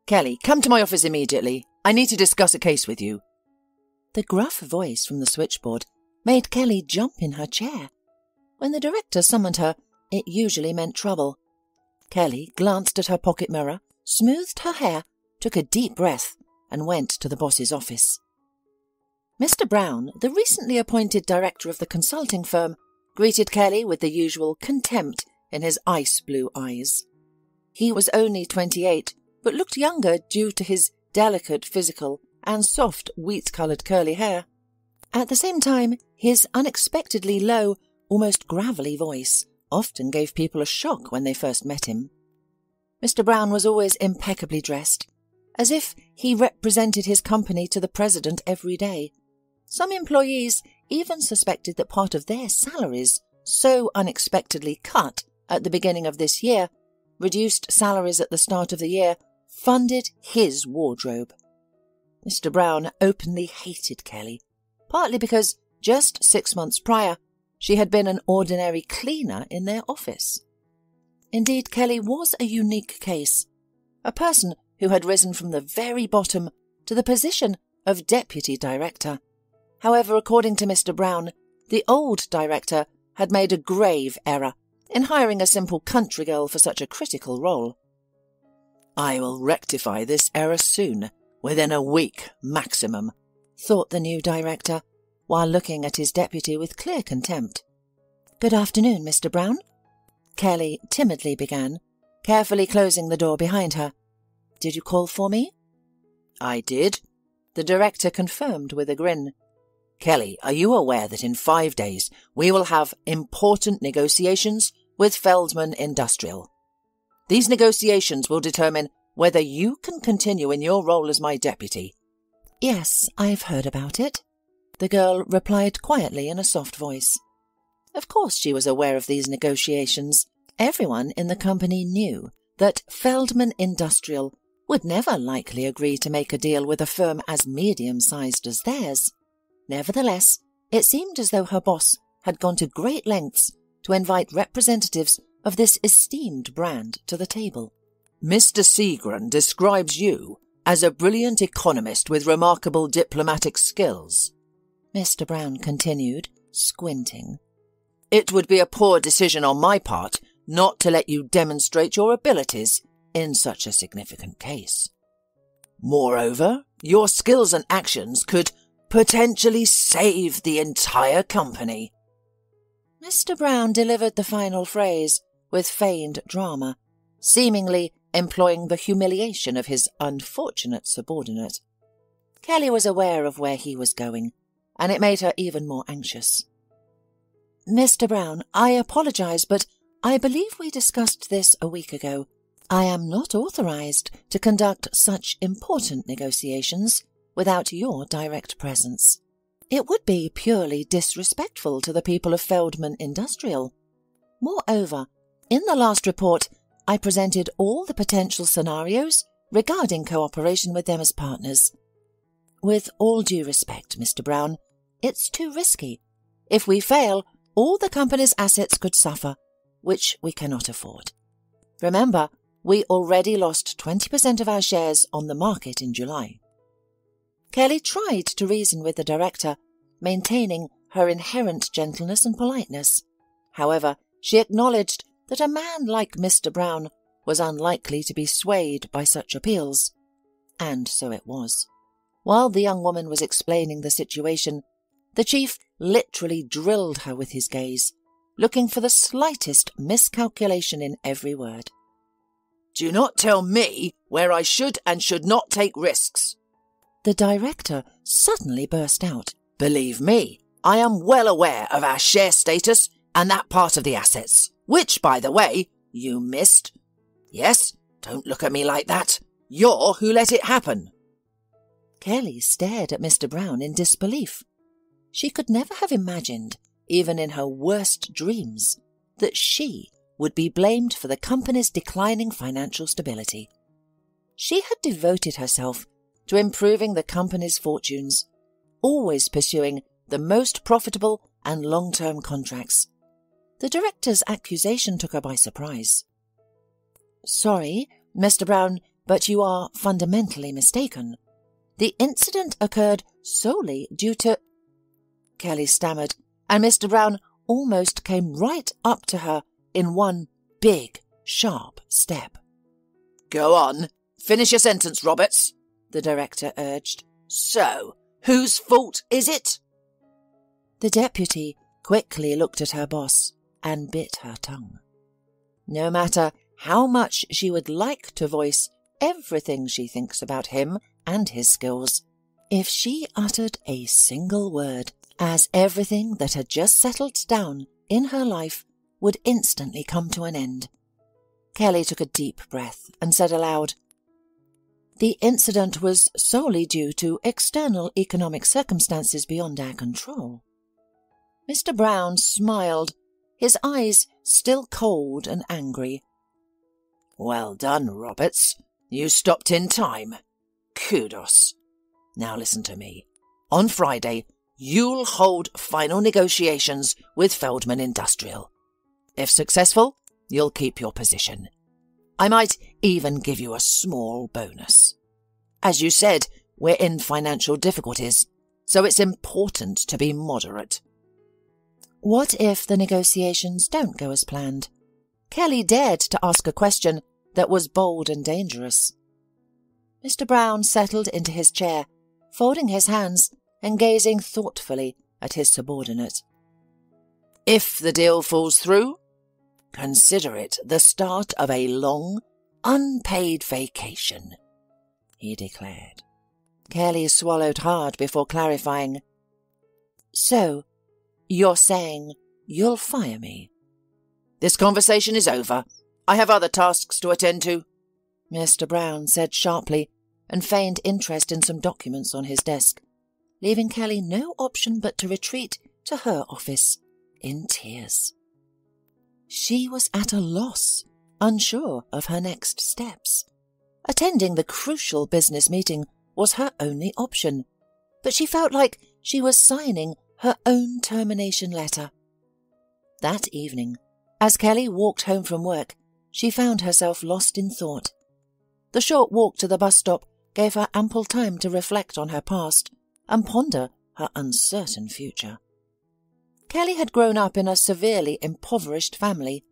Kelly, come to my office immediately. I need to discuss a case with you. The gruff voice from the switchboard made Kelly jump in her chair. When the director summoned her, it usually meant trouble. Kelly glanced at her pocket mirror, smoothed her hair, took a deep breath, and went to the boss's office. Mr. Brown, the recently appointed director of the consulting firm, greeted Kelly with the usual contempt in his ice-blue eyes. He was only 28, but looked younger due to his delicate physical and soft wheat-coloured curly hair. At the same time, his unexpectedly low, almost gravelly voice often gave people a shock when they first met him. Mr. Brown was always impeccably dressed, as if he represented his company to the president every day. Some employees even suspected that part of their salaries, so unexpectedly cut at the beginning of this year, reduced salaries at the start of the year, funded his wardrobe. Mr. Brown openly hated Kelly, partly because just 6 months prior, she had been an ordinary cleaner in their office. Indeed, Kelly was a unique case, a person who had risen from the very bottom to the position of deputy director. However, according to Mr. Brown, the old director had made a grave error in hiring a simple country girl for such a critical role. "I will rectify this error soon, within a week maximum," thought the new director, while looking at his deputy with clear contempt. "Good afternoon, Mr. Brown," Kelly timidly began, carefully closing the door behind her. "Did you call for me?" "I did," the director confirmed with a grin. "Kelly, are you aware that in 5 days we will have important negotiations with Feldman Industrial? These negotiations will determine whether you can continue in your role as my deputy." "Yes, I've heard about it," the girl replied quietly in a soft voice. Of course she was aware of these negotiations. Everyone in the company knew that Feldman Industrial would never likely agree to make a deal with a firm as medium-sized as theirs. Nevertheless, it seemed as though her boss had gone to great lengths to invite representatives of this esteemed brand to the table. "Mr. Seagren describes you as a brilliant economist with remarkable diplomatic skills," Mr. Brown continued, squinting. "It would be a poor decision on my part not to let you demonstrate your abilities in such a significant case. Moreover, your skills and actions could potentially save the entire company." Mr. Brown delivered the final phrase with feigned drama, seemingly employing the humiliation of his unfortunate subordinate. Kelly was aware of where he was going, and it made her even more anxious. "Mr. Brown, I apologize, but I believe we discussed this a week ago. I am not authorized to conduct such important negotiations without your direct presence. It would be purely disrespectful to the people of Feldman Industrial. Moreover, in the last report, I presented all the potential scenarios regarding cooperation with them as partners. With all due respect, Mr. Brown, it's too risky. If we fail, all the company's assets could suffer, which we cannot afford. Remember, we already lost 20% of our shares on the market in July." Kelly tried to reason with the director, maintaining her inherent gentleness and politeness. However, she acknowledged that a man like Mr. Brown was unlikely to be swayed by such appeals. And so it was. While the young woman was explaining the situation, the chief literally drilled her with his gaze, looking for the slightest miscalculation in every word. "Do not tell me where I should and should not take risks," the director suddenly burst out. "Believe me, I am well aware of our share status and that part of the assets, which, by the way, you missed. Yes, don't look at me like that. You're who let it happen." Kelly stared at Mr. Brown in disbelief. She could never have imagined, even in her worst dreams, that she would be blamed for the company's declining financial stability. She had devoted herself to improving the company's fortunes, always pursuing the most profitable and long-term contracts. The director's accusation took her by surprise. "Sorry, Mr. Brown, but you are fundamentally mistaken. The incident occurred solely due to—" Kelly stammered, and Mr. Brown almost came right up to her in one big, sharp step. "Go on, finish your sentence, Roberts," the director urged. "So, whose fault is it?" The deputy quickly looked at her boss and bit her tongue. No matter how much she would like to voice everything she thinks about him and his skills, if she uttered a single word, as everything that had just settled down in her life would instantly come to an end. Kelly took a deep breath and said aloud, "The incident was solely due to external economic circumstances beyond our control." Mr. Brown smiled, his eyes still cold and angry. "Well done, Roberts. You stopped in time. Kudos. Now listen to me. On Friday, you'll hold final negotiations with Feldman Industrial. If successful, you'll keep your position. I might even give you a small bonus. As you said, we're in financial difficulties, so it's important to be moderate." What if the negotiations don't go as planned? Kelly dared to ask a question that was bold and dangerous. Mr. Brown settled into his chair, folding his hands and gazing thoughtfully at his subordinate. "If the deal falls through, consider it the start of a long, unpaid vacation," he declared. Kelly swallowed hard before clarifying. "So, you're saying you'll fire me?" "This conversation is over. I have other tasks to attend to," Mr. Brown said sharply, and feigned interest in some documents on his desk, leaving Kelly no option but to retreat to her office in tears. She was at a loss, unsure of her next steps. Attending the crucial business meeting was her only option, but she felt like she was signing her own termination letter. That evening, as Kelly walked home from work, she found herself lost in thought. The short walk to the bus stop gave her ample time to reflect on her past and ponder her uncertain future. Kelly had grown up in a severely impoverished family.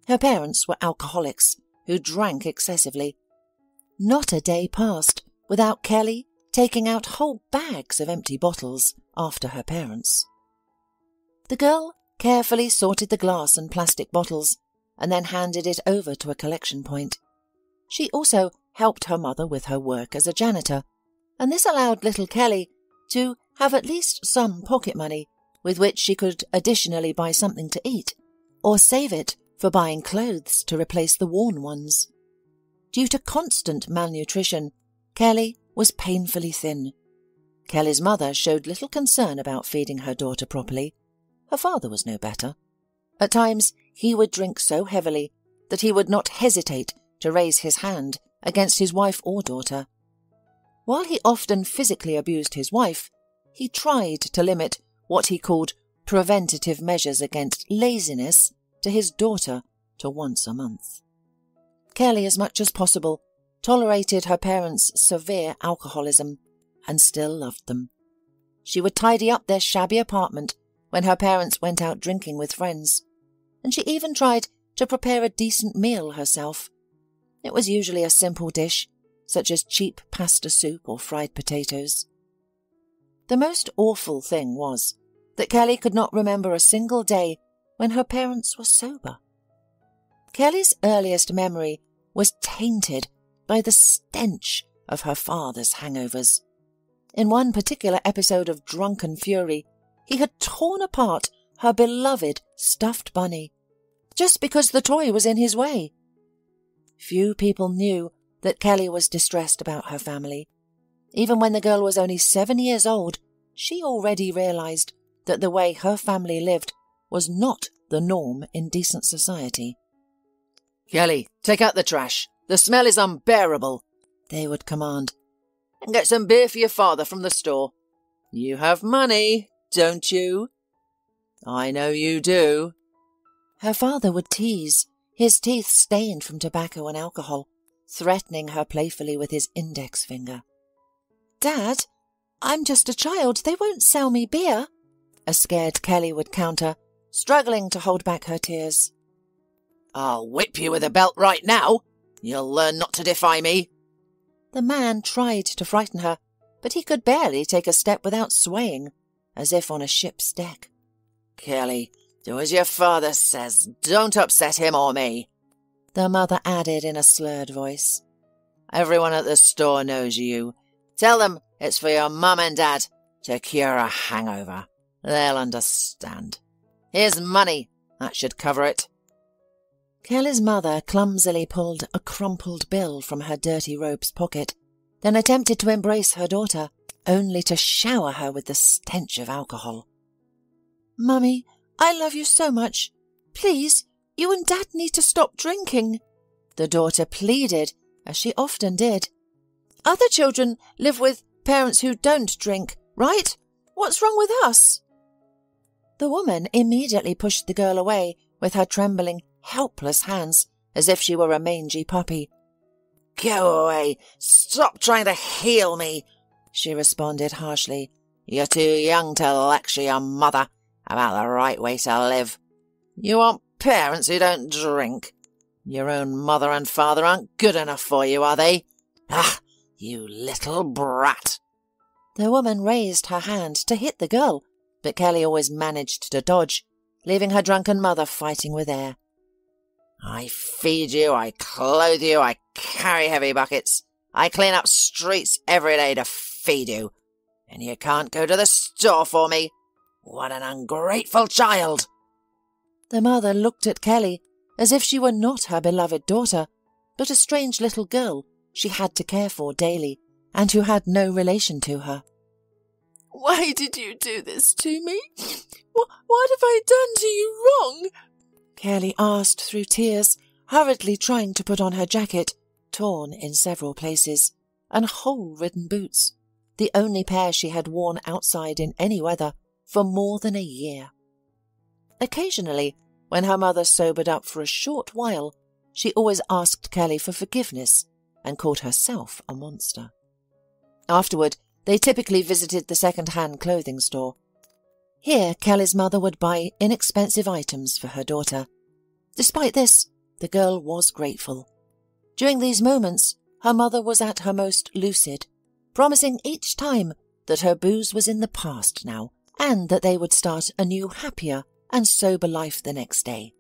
Her parents were alcoholics who drank excessively. Not a day passed without Kelly taking out whole bags of empty bottles after her parents. The girl carefully sorted the glass and plastic bottles and then handed it over to a collection point. She also helped her mother with her work as a janitor, and this allowed little Kelly to have at least some pocket money with which she could additionally buy something to eat or save it for buying clothes to replace the worn ones. Due to constant malnutrition, Kelly was painfully thin. Kelly's mother showed little concern about feeding her daughter properly. Her father was no better. At times, he would drink so heavily that he would not hesitate to raise his hand against his wife or daughter. While he often physically abused his wife, he tried to limit what he called preventative measures against laziness to his daughter to once a month. Kelly, as much as possible, tolerated her parents' severe alcoholism and still loved them. She would tidy up their shabby apartment when her parents went out drinking with friends, and she even tried to prepare a decent meal herself. It was usually a simple dish, such as cheap pasta soup or fried potatoes. The most awful thing was that Kelly could not remember a single day when her parents were sober. Kelly's earliest memory was tainted by the stench of her father's hangovers. In one particular episode of drunken fury, he had torn apart her beloved stuffed bunny, just because the toy was in his way. Few people knew that Kelly was distressed about her family. Even when the girl was only 7 years old, she already realized that the way her family lived was not the norm in decent society. "Kelly, take out the trash. The smell is unbearable," they would command. "And get some beer for your father from the store. You have money, don't you?" "I know you do." Her father would tease, his teeth stained from tobacco and alcohol, threatening her playfully with his index finger. "Dad, I'm just a child. They won't sell me beer," a scared Kelly would counter, struggling to hold back her tears. "I'll whip you with a belt right now. You'll learn not to defy me." The man tried to frighten her, but he could barely take a step without swaying, as if on a ship's deck. "Kelly, do as your father says. Don't upset him or me," the mother added in a slurred voice. "Everyone at the store knows you. Tell them it's for your mum and dad to cure a hangover. They'll understand. Here's money. That should cover it." Kelly's mother clumsily pulled a crumpled bill from her dirty robe's pocket, then attempted to embrace her daughter, only to shower her with the stench of alcohol. "Mummy, I love you so much. Please, you and Dad need to stop drinking," the daughter pleaded, as she often did. "Other children live with parents who don't drink, right? What's wrong with us?" The woman immediately pushed the girl away with her trembling, helpless hands, as if she were a mangy puppy. "Go away! Stop trying to heal me!" she responded harshly. "You're too young to lecture your mother about the right way to live. You want parents who don't drink. Your own mother and father aren't good enough for you, are they? Ah, you little brat!" The woman raised her hand to hit the girl, but Kelly always managed to dodge, leaving her drunken mother fighting with air. "I feed you, I clothe you, I carry heavy buckets. I clean up streets every day to feed you. And you can't go to the store for me. What an ungrateful child!" The mother looked at Kelly as if she were not her beloved daughter, but a strange little girl she had to care for daily and who had no relation to her. "Why did you do this to me? What have I done to you wrong?" Kelly asked through tears, hurriedly trying to put on her jacket, torn in several places, and hole-ridden boots, the only pair she had worn outside in any weather for more than a year. Occasionally, when her mother sobered up for a short while, she always asked Kelly for forgiveness and called herself a monster. Afterward, they typically visited the second-hand clothing store. Here, Kelly's mother would buy inexpensive items for her daughter. Despite this, the girl was grateful. During these moments, her mother was at her most lucid, promising each time that her booze was in the past now, and that they would start a new, happier and sober life the next day.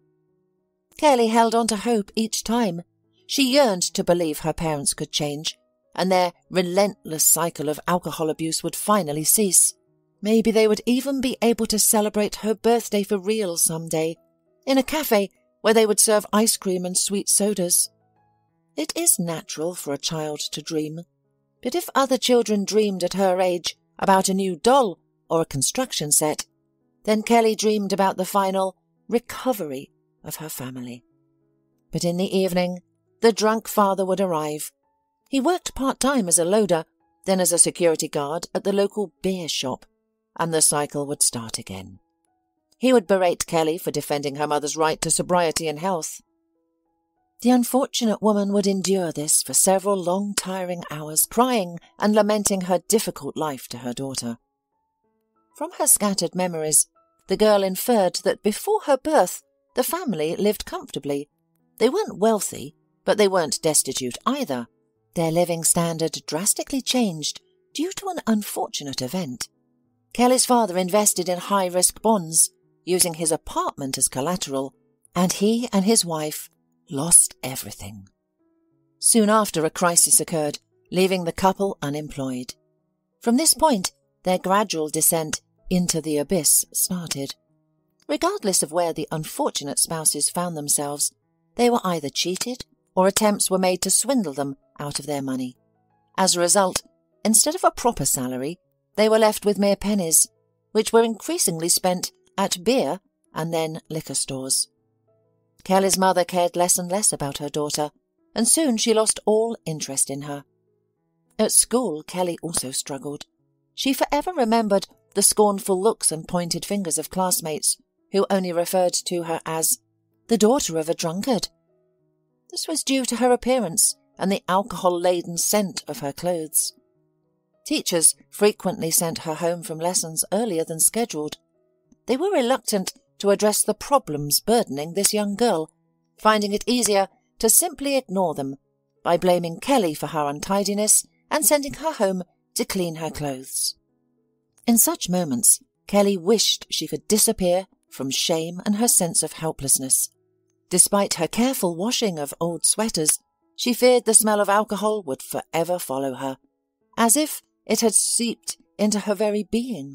Kelly held on to hope each time. She yearned to believe her parents could change, and their relentless cycle of alcohol abuse would finally cease. Maybe they would even be able to celebrate her birthday for real someday, in a cafe where they would serve ice cream and sweet sodas. It is natural for a child to dream, but if other children dreamed at her age about a new doll or a construction set, then Kelly dreamed about the final recovery of her family. But in the evening, the drunk father would arrive. He worked part-time as a loader, then as a security guard at the local beer shop, and the cycle would start again. He would berate Kelly for defending her mother's right to sobriety and health. The unfortunate woman would endure this for several long, tiring hours, crying and lamenting her difficult life to her daughter. From her scattered memories, the girl inferred that before her birth, the family lived comfortably. They weren't wealthy, but they weren't destitute either. Their living standard drastically changed due to an unfortunate event. Kelly's father invested in high-risk bonds, using his apartment as collateral, and he and his wife lost everything. Soon after, a crisis occurred, leaving the couple unemployed. From this point, their gradual descent into the abyss started. Regardless of where the unfortunate spouses found themselves, they were either cheated or attempts were made to swindle them out of their money. As a result, instead of a proper salary, they were left with mere pennies, which were increasingly spent at beer and then liquor stores. Kelly's mother cared less and less about her daughter, and soon she lost all interest in her. At school, Kelly also struggled. She forever remembered the scornful looks and pointed fingers of classmates who only referred to her as the daughter of a drunkard. This was due to her appearance and the alcohol-laden scent of her clothes. Teachers frequently sent her home from lessons earlier than scheduled. They were reluctant to address the problems burdening this young girl, finding it easier to simply ignore them by blaming Kelly for her untidiness and sending her home to clean her clothes. In such moments, Kelly wished she could disappear from shame and her sense of helplessness. Despite her careful washing of old sweaters, she feared the smell of alcohol would forever follow her, as if it had seeped into her very being.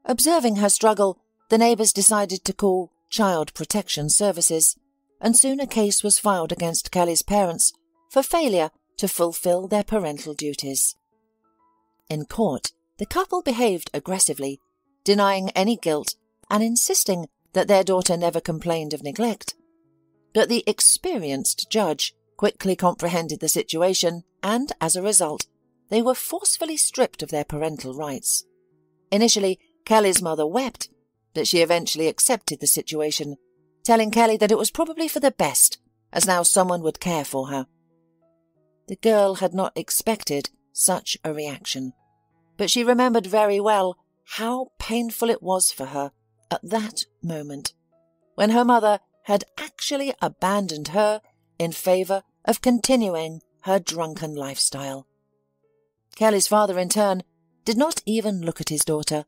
Observing her struggle, the neighbours decided to call Child Protection Services, and soon a case was filed against Kelly's parents for failure to fulfil their parental duties. In court, the couple behaved aggressively, denying any guilt and insisting that their daughter never complained of neglect. But the experienced judge quickly comprehended the situation and, as a result, they were forcefully stripped of their parental rights. Initially, Kelly's mother wept, but she eventually accepted the situation, telling Kelly that it was probably for the best, as now someone would care for her. The girl had not expected such a reaction, but she remembered very well how painful it was for her at that moment, when her mother had actually abandoned her in favour of continuing her drunken lifestyle. Kelly's father, in turn, did not even look at his daughter.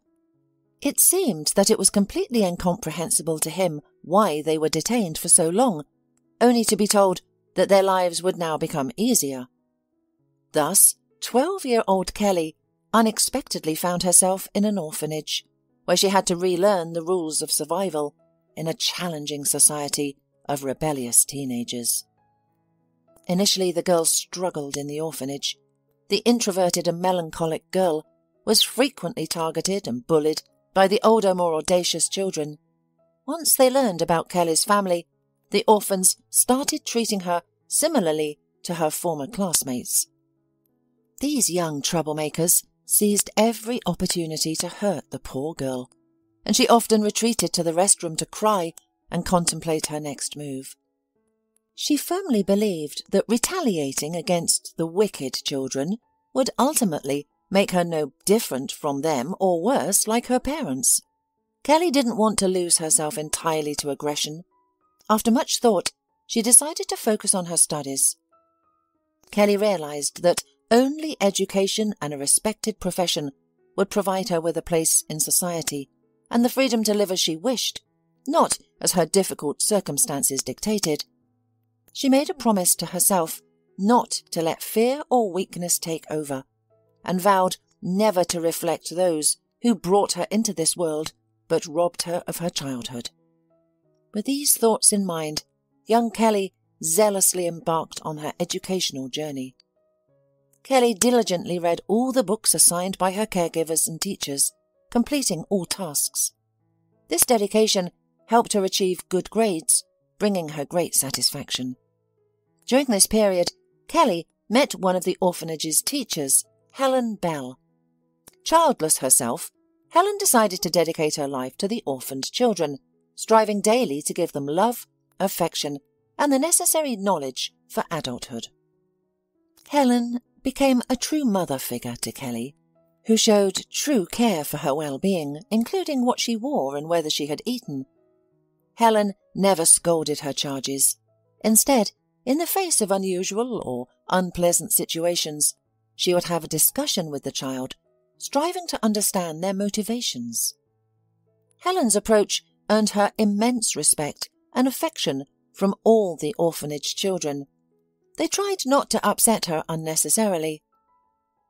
It seemed that it was completely incomprehensible to him why they were detained for so long, only to be told that their lives would now become easier. Thus, 12-year-old Kelly unexpectedly found herself in an orphanage, where she had to relearn the rules of survival in a challenging society of rebellious teenagers. Initially, the girl struggled in the orphanage. The introverted and melancholic girl was frequently targeted and bullied by the older, more audacious children. Once they learned about Kelly's family, the orphans started treating her similarly to her former classmates. These young troublemakers seized every opportunity to hurt the poor girl, and she often retreated to the restroom to cry and contemplate her next move. She firmly believed that retaliating against the wicked children would ultimately make her no different from them or worse, like her parents. Kelly didn't want to lose herself entirely to aggression. After much thought, she decided to focus on her studies. Kelly realized that only education and a respected profession would provide her with a place in society and the freedom to live as she wished, not as her difficult circumstances dictated. She made a promise to herself not to let fear or weakness take over, and vowed never to reflect those who brought her into this world but robbed her of her childhood. With these thoughts in mind, young Kelly zealously embarked on her educational journey. Kelly diligently read all the books assigned by her caregivers and teachers, completing all tasks. This dedication helped her achieve good grades, bringing her great satisfaction. During this period, Kelly met one of the orphanage's teachers, Helen Bell. Childless herself, Helen decided to dedicate her life to the orphaned children, striving daily to give them love, affection, and the necessary knowledge for adulthood. Helen became a true mother figure to Kelly, who showed true care for her well-being, including what she wore and whether she had eaten. Helen never scolded her charges. Instead, in the face of unusual or unpleasant situations, she would have a discussion with the child, striving to understand their motivations. Helen's approach earned her immense respect and affection from all the orphanage children. They tried not to upset her unnecessarily.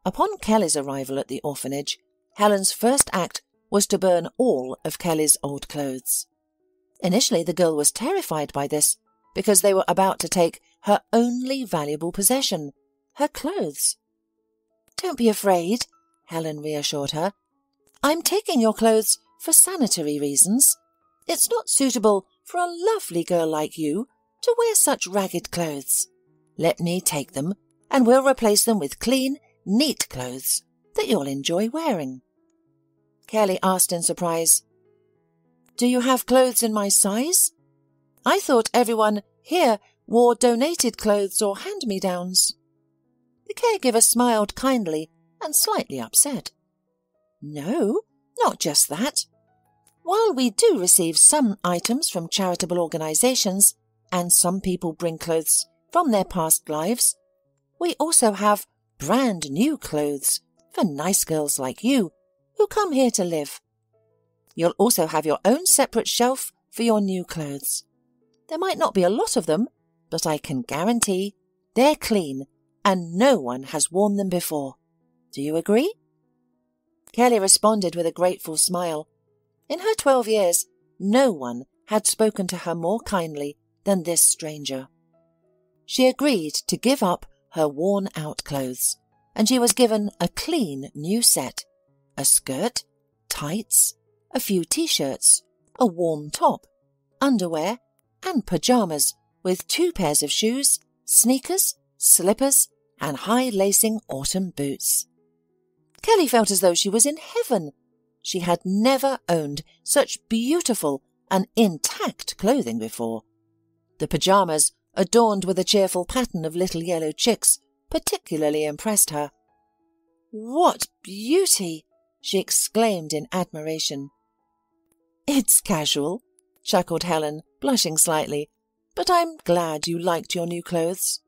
Upon Kelly's arrival at the orphanage, Helen's first act was to burn all of Kelly's old clothes. Initially, the girl was terrified by this because they were about to take her only valuable possession, her clothes. "Don't be afraid," Helen reassured her. "I'm taking your clothes for sanitary reasons. It's not suitable for a lovely girl like you to wear such ragged clothes. Let me take them, and we'll replace them with clean, neat clothes that you'll enjoy wearing." Kelly asked in surprise, "Do you have clothes in my size? I thought everyone here wore donated clothes or hand-me-downs. The caregiver smiled kindly and slightly upset. No, not just that. While we do receive some items from charitable organisations, and some people bring clothes from their past lives, we also have brand new clothes for nice girls like you who come here to live. You'll also have your own separate shelf for your new clothes. There might not be a lot of them, but I can guarantee they're clean and no one has worn them before. Do you agree? Kelly responded with a grateful smile. In her 12 years, no one had spoken to her more kindly than this stranger. She agreed to give up her worn-out clothes, and she was given a clean new set, a skirt, tights, a few t-shirts, a warm top, underwear, and pyjamas with 2 pairs of shoes, sneakers, slippers, and high-lacing autumn boots. Kelly felt as though she was in heaven. She had never owned such beautiful and intact clothing before. The pyjamas, adorned with a cheerful pattern of little yellow chicks, particularly impressed her. "What beauty!" she exclaimed in admiration. "It's casual," chuckled Helen, blushing slightly, "but I'm glad you liked your new clothes."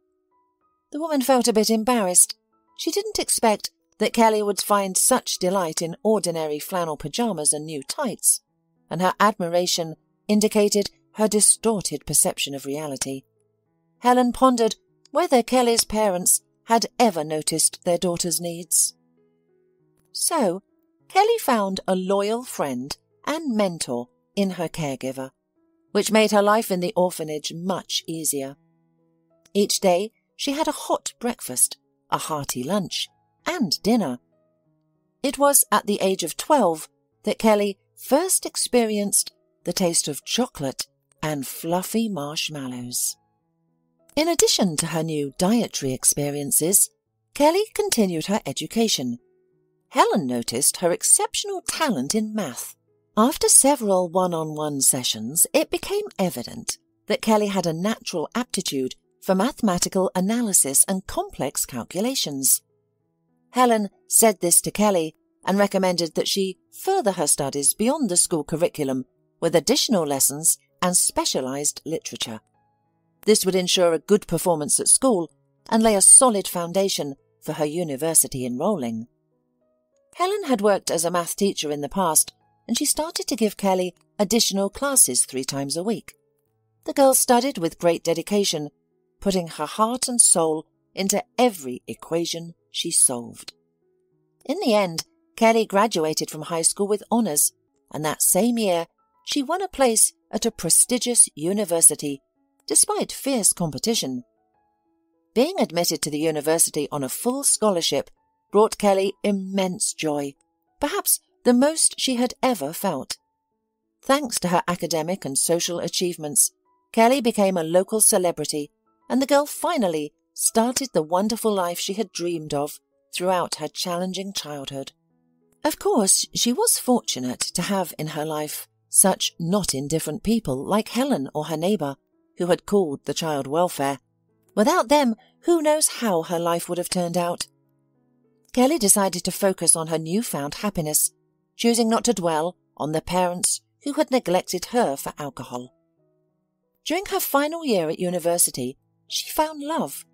The woman felt a bit embarrassed. She didn't expect that Kelly would find such delight in ordinary flannel pyjamas and new tights, and her admiration indicated her distorted perception of reality. Helen pondered whether Kelly's parents had ever noticed their daughter's needs. So, Kelly found a loyal friend and mentor in her caregiver, which made her life in the orphanage much easier. Each day she had a hot breakfast, a hearty lunch, and dinner. It was at the age of 12 that Kelly first experienced the taste of chocolate and fluffy marshmallows. In addition to her new dietary experiences, Kelly continued her education. Helen noticed her exceptional talent in math. After several one-on-one sessions, it became evident that Kelly had a natural aptitude for mathematical analysis and complex calculations. Helen said this to Kelly and recommended that she further her studies beyond the school curriculum with additional lessons and specialized literature. This would ensure a good performance at school and lay a solid foundation for her university enrolling. Helen had worked as a math teacher in the past, and she started to give Kelly additional classes 3 times a week. The girl studied with great dedication, putting her heart and soul into every equation she solved. In the end, Kelly graduated from high school with honors, and that same year she won a place at a prestigious university, despite fierce competition. Being admitted to the university on a full scholarship brought Kelly immense joy, perhaps the most she had ever felt. Thanks to her academic and social achievements, Kelly became a local celebrity, and the girl finally started the wonderful life she had dreamed of throughout her challenging childhood. Of course, she was fortunate to have in her life such not indifferent people like Helen or her neighbour, who had called the child welfare. Without them, who knows how her life would have turned out. Kelly decided to focus on her newfound happiness, choosing not to dwell on the parents who had neglected her for alcohol. During her final year at university, she found love.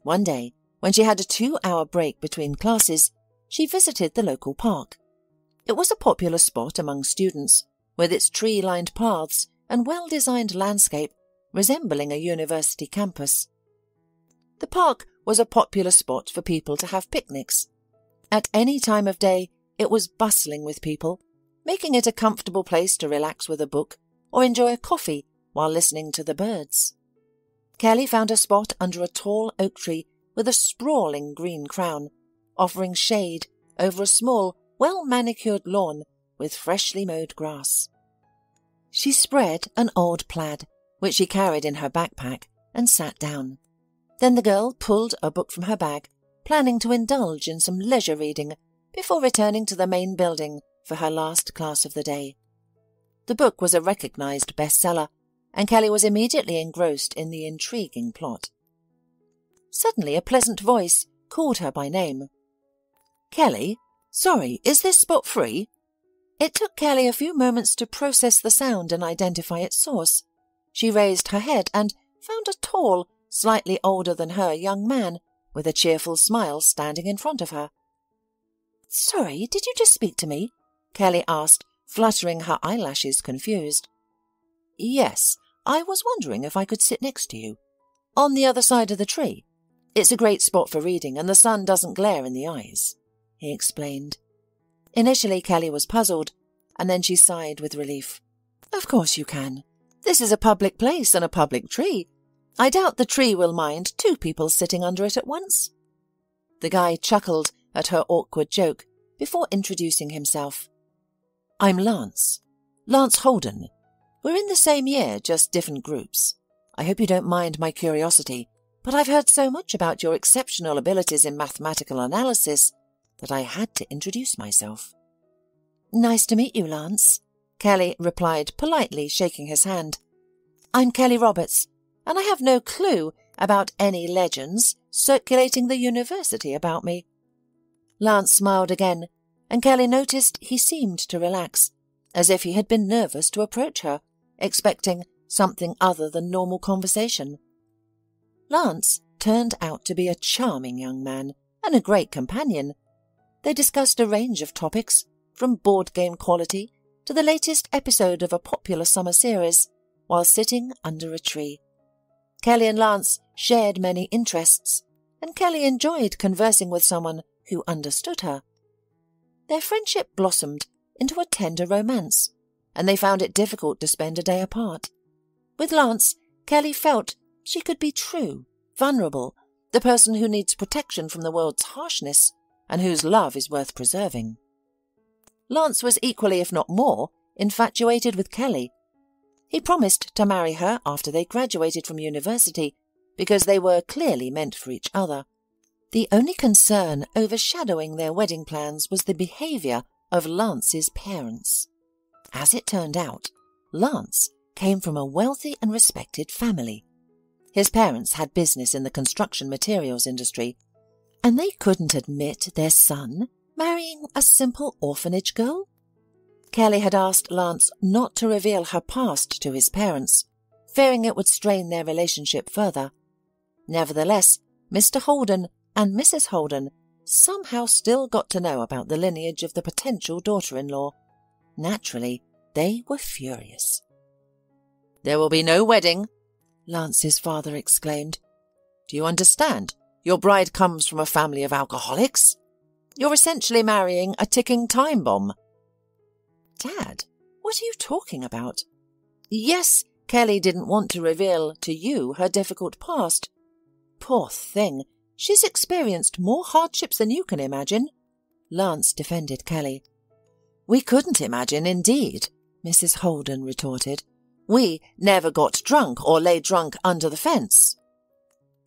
One day, when she had a 2-hour break between classes, she visited the local park. It was a popular spot among students, with its tree-lined paths and well-designed landscape resembling a university campus. The park was a popular spot for people to have picnics. At any time of day, it was bustling with people, making it a comfortable place to relax with a book or enjoy a coffee while listening to the birds. Kelly found a spot under a tall oak tree with a sprawling green crown, offering shade over a small, well-manicured lawn with freshly mowed grass. She spread an old plaid, which she carried in her backpack, and sat down. Then the girl pulled a book from her bag, planning to indulge in some leisure reading before returning to the main building for her last class of the day. The book was a recognized bestseller, and Kelly was immediately engrossed in the intriguing plot. Suddenly a pleasant voice called her by name. "Kelly, sorry, is this spot free?" It took Kelly a few moments to process the sound and identify its source. She raised her head and found a tall, slightly older than her young man with a cheerful smile standing in front of her. "Sorry, did you just speak to me?" Kelly asked, fluttering her eyelashes confused. "Yes, I was wondering if I could sit next to you. On the other side of the tree. It's a great spot for reading and the sun doesn't glare in the eyes," he explained. Initially, Kelly was puzzled, and then she sighed with relief. "Of course you can. This is a public place and a public tree. I doubt the tree will mind 2 people sitting under it at once." The guy chuckled at her awkward joke before introducing himself. "I'm Lance. Lance Holden. We're in the same year, just different groups. I hope you don't mind my curiosity, but I've heard so much about your exceptional abilities in mathematical analysis that I had to introduce myself." "Nice to meet you, Lance," Kelly replied politely, shaking his hand. "I'm Kelly Roberts, and I have no clue about any legends circulating the university about me." Lance smiled again, and Kelly noticed he seemed to relax, as if he had been nervous to approach her, expecting something other than normal conversation. Lance turned out to be a charming young man and a great companion. They discussed a range of topics, from board game quality to the latest episode of a popular summer series, while sitting under a tree. Kelly and Lance shared many interests, and Kelly enjoyed conversing with someone who understood her. Their friendship blossomed into a tender romance, and they found it difficult to spend a day apart. With Lance, Kelly felt she could be true, vulnerable, the person who needs protection from the world's harshness and whose love is worth preserving. Lance was equally, if not more, infatuated with Kelly. He promised to marry her after they graduated from university because they were clearly meant for each other. The only concern overshadowing their wedding plans was the behaviour of Lance's parents. As it turned out, Lance came from a wealthy and respected family. His parents had business in the construction materials industry, and they couldn't admit their son marrying a simple orphanage girl. Kelly had asked Lance not to reveal her past to his parents, fearing it would strain their relationship further. Nevertheless, Mr. Holden and Mrs. Holden somehow still got to know about the lineage of the potential daughter-in-law. Naturally, they were furious. "There will be no wedding," Lance's father exclaimed. "Do you understand? Your bride comes from a family of alcoholics. You're essentially marrying a ticking time bomb." "Dad, what are you talking about?" "Yes, Kelly didn't want to reveal to you her difficult past. Poor thing, she's experienced more hardships than you can imagine," Lance defended Kelly. "We couldn't imagine, indeed," Mrs. Holden retorted. "We never got drunk or lay drunk under the fence."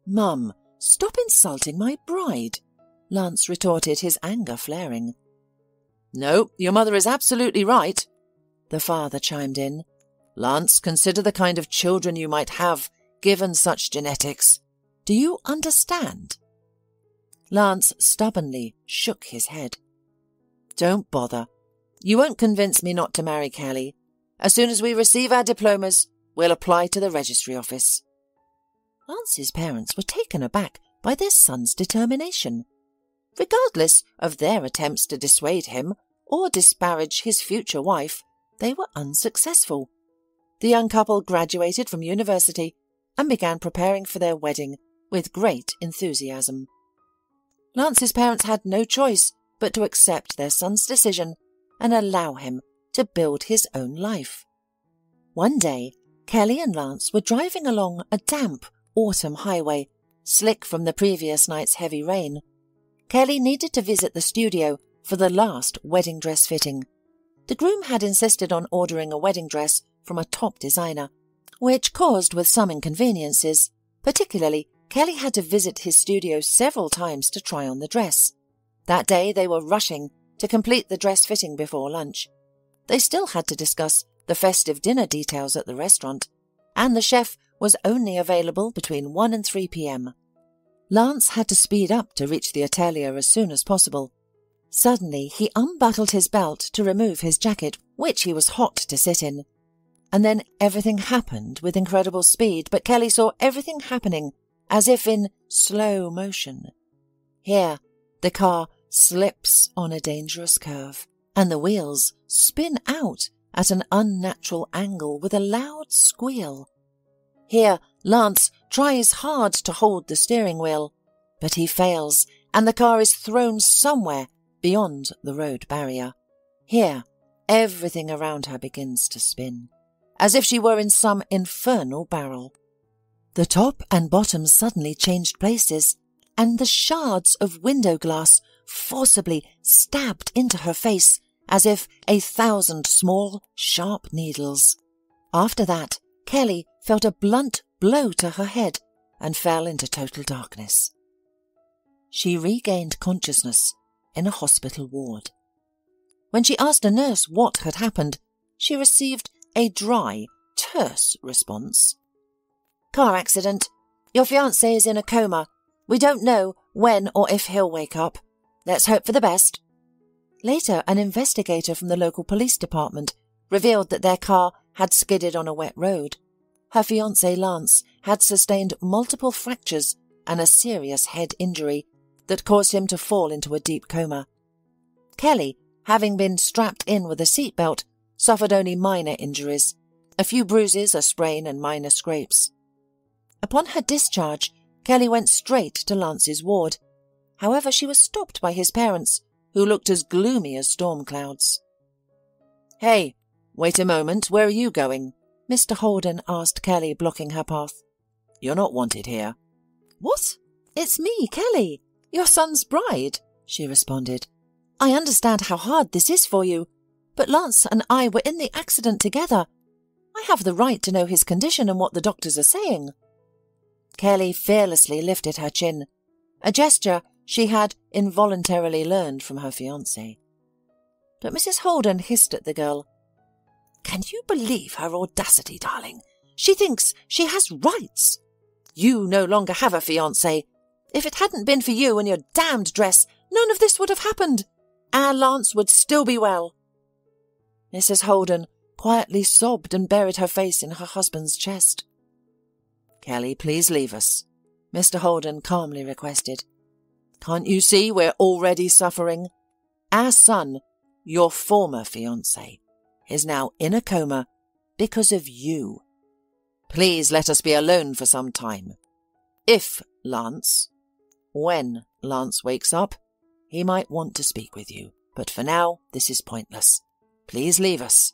"Mum, stop insulting my bride," Lance retorted, his anger flaring. "No, your mother is absolutely right," the father chimed in. "Lance, consider the kind of children you might have given such genetics. Do you understand?" Lance stubbornly shook his head. "Don't bother. You won't convince me not to marry Kelly. As soon as we receive our diplomas, we'll apply to the registry office." Lance's parents were taken aback by their son's determination. Regardless of their attempts to dissuade him or disparage his future wife, they were unsuccessful. The young couple graduated from university and began preparing for their wedding with great enthusiasm. Lance's parents had no choice but to accept their son's decision and allow him to build his own life. One day, Kelly and Lance were driving along a damp autumn highway, slick from the previous night's heavy rain. Kelly needed to visit the studio for the last wedding dress fitting. The groom had insisted on ordering a wedding dress from a top designer, which caused with some inconveniences. Particularly, Kelly had to visit his studio several times to try on the dress. That day they were rushing to complete the dress fitting before lunch. They still had to discuss the festive dinner details at the restaurant, and the chef was only available between 1 and 3 p.m. Lance had to speed up to reach the atelier as soon as possible. Suddenly, he unbuckled his belt to remove his jacket, which he was hot to sit in. And then everything happened with incredible speed, but Kelly saw everything happening as if in slow motion. Here, the car slips on a dangerous curve, and the wheels spin out at an unnatural angle with a loud squeal. Here, Lance tries hard to hold the steering wheel, but he fails, and the car is thrown somewhere beyond the road barrier. Here, everything around her begins to spin, as if she were in some infernal barrel. The top and bottom suddenly changed places, and the shards of window glass forcibly stabbed into her face as if 1,000 small, sharp needles. After that, Kelly felt a blunt blow to her head and fell into total darkness. She regained consciousness in a hospital ward. When she asked a nurse what had happened, she received a dry, terse response. "Car accident. Your fiancé is in a coma. We don't know when or if he'll wake up. Let's hope for the best." Later, an investigator from the local police department revealed that their car had skidded on a wet road. Her fiancé Lance had sustained multiple fractures and a serious head injury that caused him to fall into a deep coma. Kelly, having been strapped in with a seatbelt, suffered only minor injuries, a few bruises, a sprain and minor scrapes. Upon her discharge, Kelly went straight to Lance's ward. However, she was stopped by his parents, who looked as gloomy as storm clouds. "Hey, wait a moment, where are you going?" Mr. Holden asked Kelly, blocking her path. "You're not wanted here." "What? It's me, Kelly, your son's bride," she responded. "I understand how hard this is for you, but Lance and I were in the accident together. I have the right to know his condition and what the doctors are saying." Kelly fearlessly lifted her chin, a gesture she had involuntarily learned from her fiancé. But Mrs. Holden hissed at the girl. "Can you believe her audacity, darling? She thinks she has rights. You no longer have a fiancé. If it hadn't been for you and your damned dress, none of this would have happened. Our Lance would still be well." Mrs. Holden quietly sobbed and buried her face in her husband's chest. "Kelly, please leave us," Mr. Holden calmly requested. "Can't you see we're already suffering? Our son, your former fiancé, is now in a coma because of you. Please let us be alone for some time. When Lance wakes up, he might want to speak with you, but for now, this is pointless. Please leave us.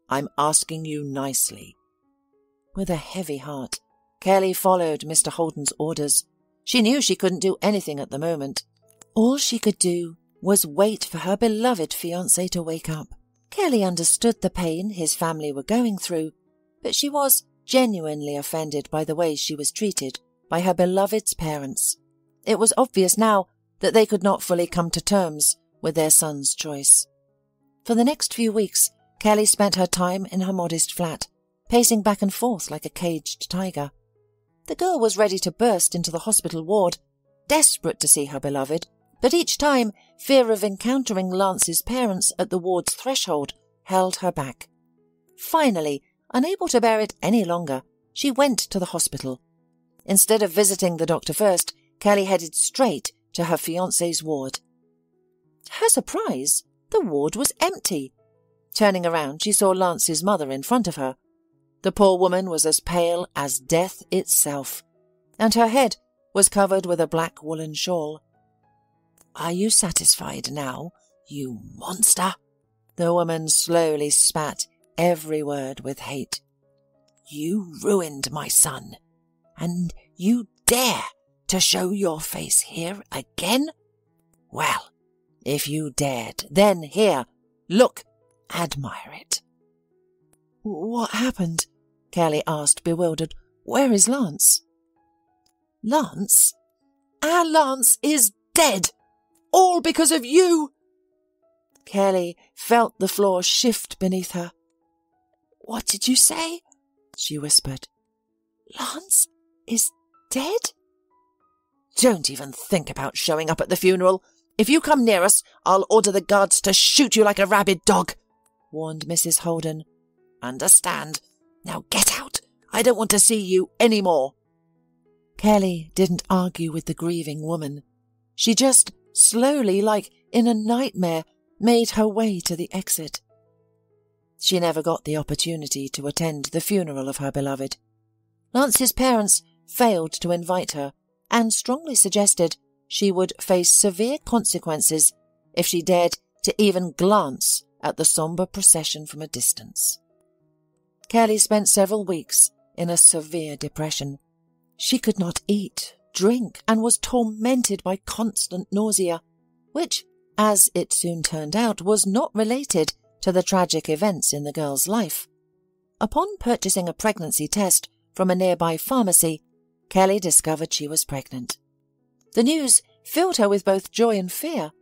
I'm asking you nicely." With a heavy heart, Kelly followed Mr. Holden's orders. She knew she couldn't do anything at the moment. All she could do was wait for her beloved fiancé to wake up. Kelly understood the pain his family were going through, but she was genuinely offended by the way she was treated by her beloved's parents. It was obvious now that they could not fully come to terms with their son's choice. For the next few weeks, Kelly spent her time in her modest flat, pacing back and forth like a caged tiger. The girl was ready to burst into the hospital ward, desperate to see her beloved, but each time fear of encountering Lance's parents at the ward's threshold held her back. Finally, unable to bear it any longer, she went to the hospital. Instead of visiting the doctor first, Kelly headed straight to her fiancé's ward. To her surprise, the ward was empty. Turning around, she saw Lance's mother in front of her. The poor woman was as pale as death itself, and her head was covered with a black woolen shawl. "Are you satisfied now, you monster?" The woman slowly spat every word with hate. "You ruined my son, and you dare to show your face here again? Well, if you dared, then here, look, admire it." "What happened?" Kelly asked, bewildered. "Where is Lance?" "Lance? Our Lance is dead! All because of you!" Kelly felt the floor shift beneath her. "What did you say?" she whispered. Lance is dead? Don't even think about showing up at the funeral. If you come near us, I'll order the guards to shoot you like a rabid dog, warned Mrs. Holden. Understand. Now get out. I don't want to see you any more. Kelly didn't argue with the grieving woman. She just slowly, like in a nightmare, made her way to the exit. She never got the opportunity to attend the funeral of her beloved. Lance's parents failed to invite her and strongly suggested she would face severe consequences if she dared to even glance at the sombre procession from a distance. Kelly spent several weeks in a severe depression. She could not eat, drink, and was tormented by constant nausea, which, as it soon turned out, was not related to the tragic events in the girl's life. Upon purchasing a pregnancy test from a nearby pharmacy, Kelly discovered she was pregnant. The news filled her with both joy and fear.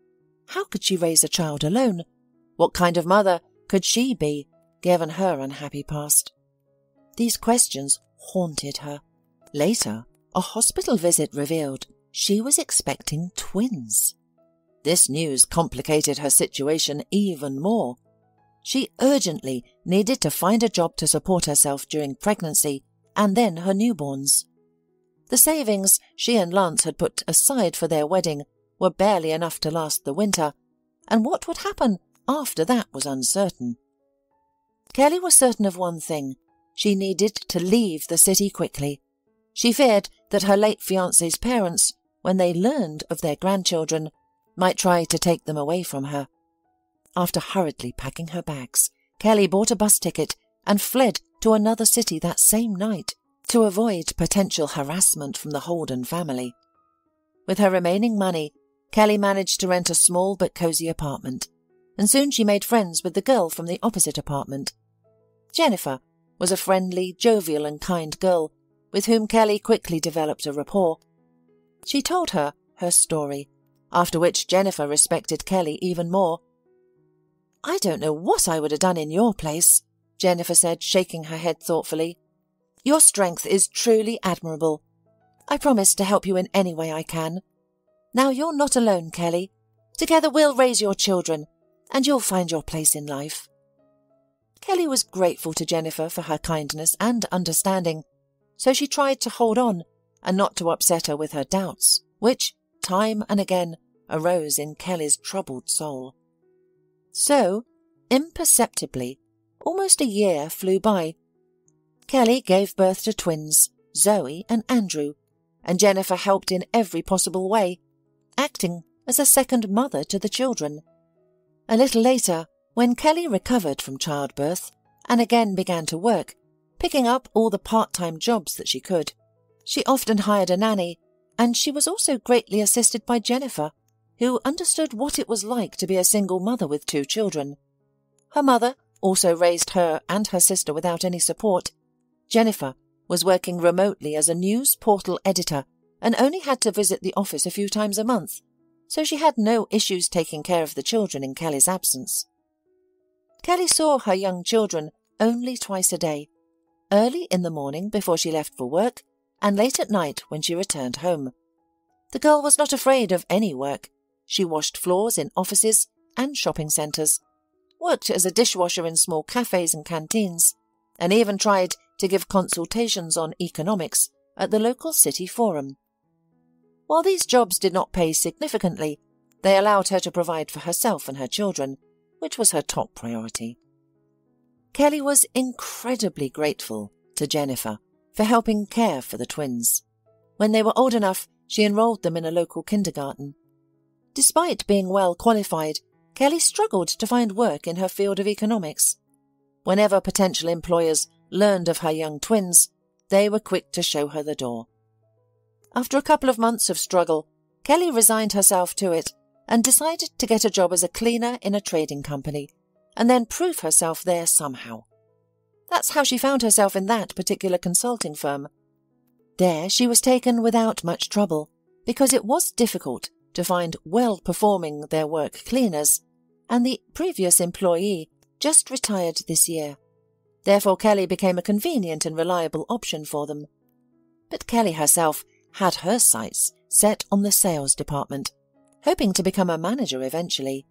How could she raise a child alone? What kind of mother could she be, given her unhappy past? These questions haunted her. Later, a hospital visit revealed she was expecting twins. This news complicated her situation even more. She urgently needed to find a job to support herself during pregnancy and then her newborns. The savings she and Lance had put aside for their wedding were barely enough to last the winter, and what would happen after that was uncertain. Kelly was certain of one thing. She needed to leave the city quickly. She feared that her late fiancé's parents, when they learned of their grandchildren, might try to take them away from her. After hurriedly packing her bags, Kelly bought a bus ticket and fled to another city that same night to avoid potential harassment from the Holden family. With her remaining money, Kelly managed to rent a small but cosy apartment, and soon she made friends with the girl from the opposite apartment. Jennifer was a friendly, jovial and kind girl with whom Kelly quickly developed a rapport. She told her story, after which Jennifer respected Kelly even more. "I don't know what I would have done in your place," Jennifer said, shaking her head thoughtfully. "Your strength is truly admirable. I promise to help you in any way I can. Now you're not alone, Kelly. Together we'll raise your children, and you'll find your place in life." Kelly was grateful to Jennifer for her kindness and understanding, so she tried to hold on and not to upset her with her doubts, which, time and again, arose in Kelly's troubled soul. So, imperceptibly, almost a year flew by. Kelly gave birth to twins, Zoe and Andrew, and Jennifer helped in every possible way, acting as a second mother to the children. A little later, when Kelly recovered from childbirth and again began to work, picking up all the part-time jobs that she could, she often hired a nanny, and she was also greatly assisted by Jennifer, who understood what it was like to be a single mother with 2 children. Her mother also raised her and her sister without any support. Jennifer was working remotely as a news portal editor and only had to visit the office a few times a month, so she had no issues taking care of the children in Kelly's absence. Kelly saw her young children only twice a day, early in the morning before she left for work and late at night when she returned home. The girl was not afraid of any work. She washed floors in offices and shopping centres, worked as a dishwasher in small cafes and canteens, and even tried to give consultations on economics at the local city forum. While these jobs did not pay significantly, they allowed her to provide for herself and her children, which was her top priority. Kelly was incredibly grateful to Jennifer for helping care for the twins. When they were old enough, she enrolled them in a local kindergarten. Despite being well qualified, Kelly struggled to find work in her field of economics. Whenever potential employers learned of her young twins, they were quick to show her the door. After a couple of months of struggle, Kelly resigned herself to it and decided to get a job as a cleaner in a trading company and then prove herself there somehow. That's how she found herself in that particular consulting firm. There she was taken without much trouble, because it was difficult to find well-performing their work cleaners, and the previous employee just retired this year. Therefore Kelly became a convenient and reliable option for them. but Kelly herself had her sights set on the sales department, hoping to become a manager eventually.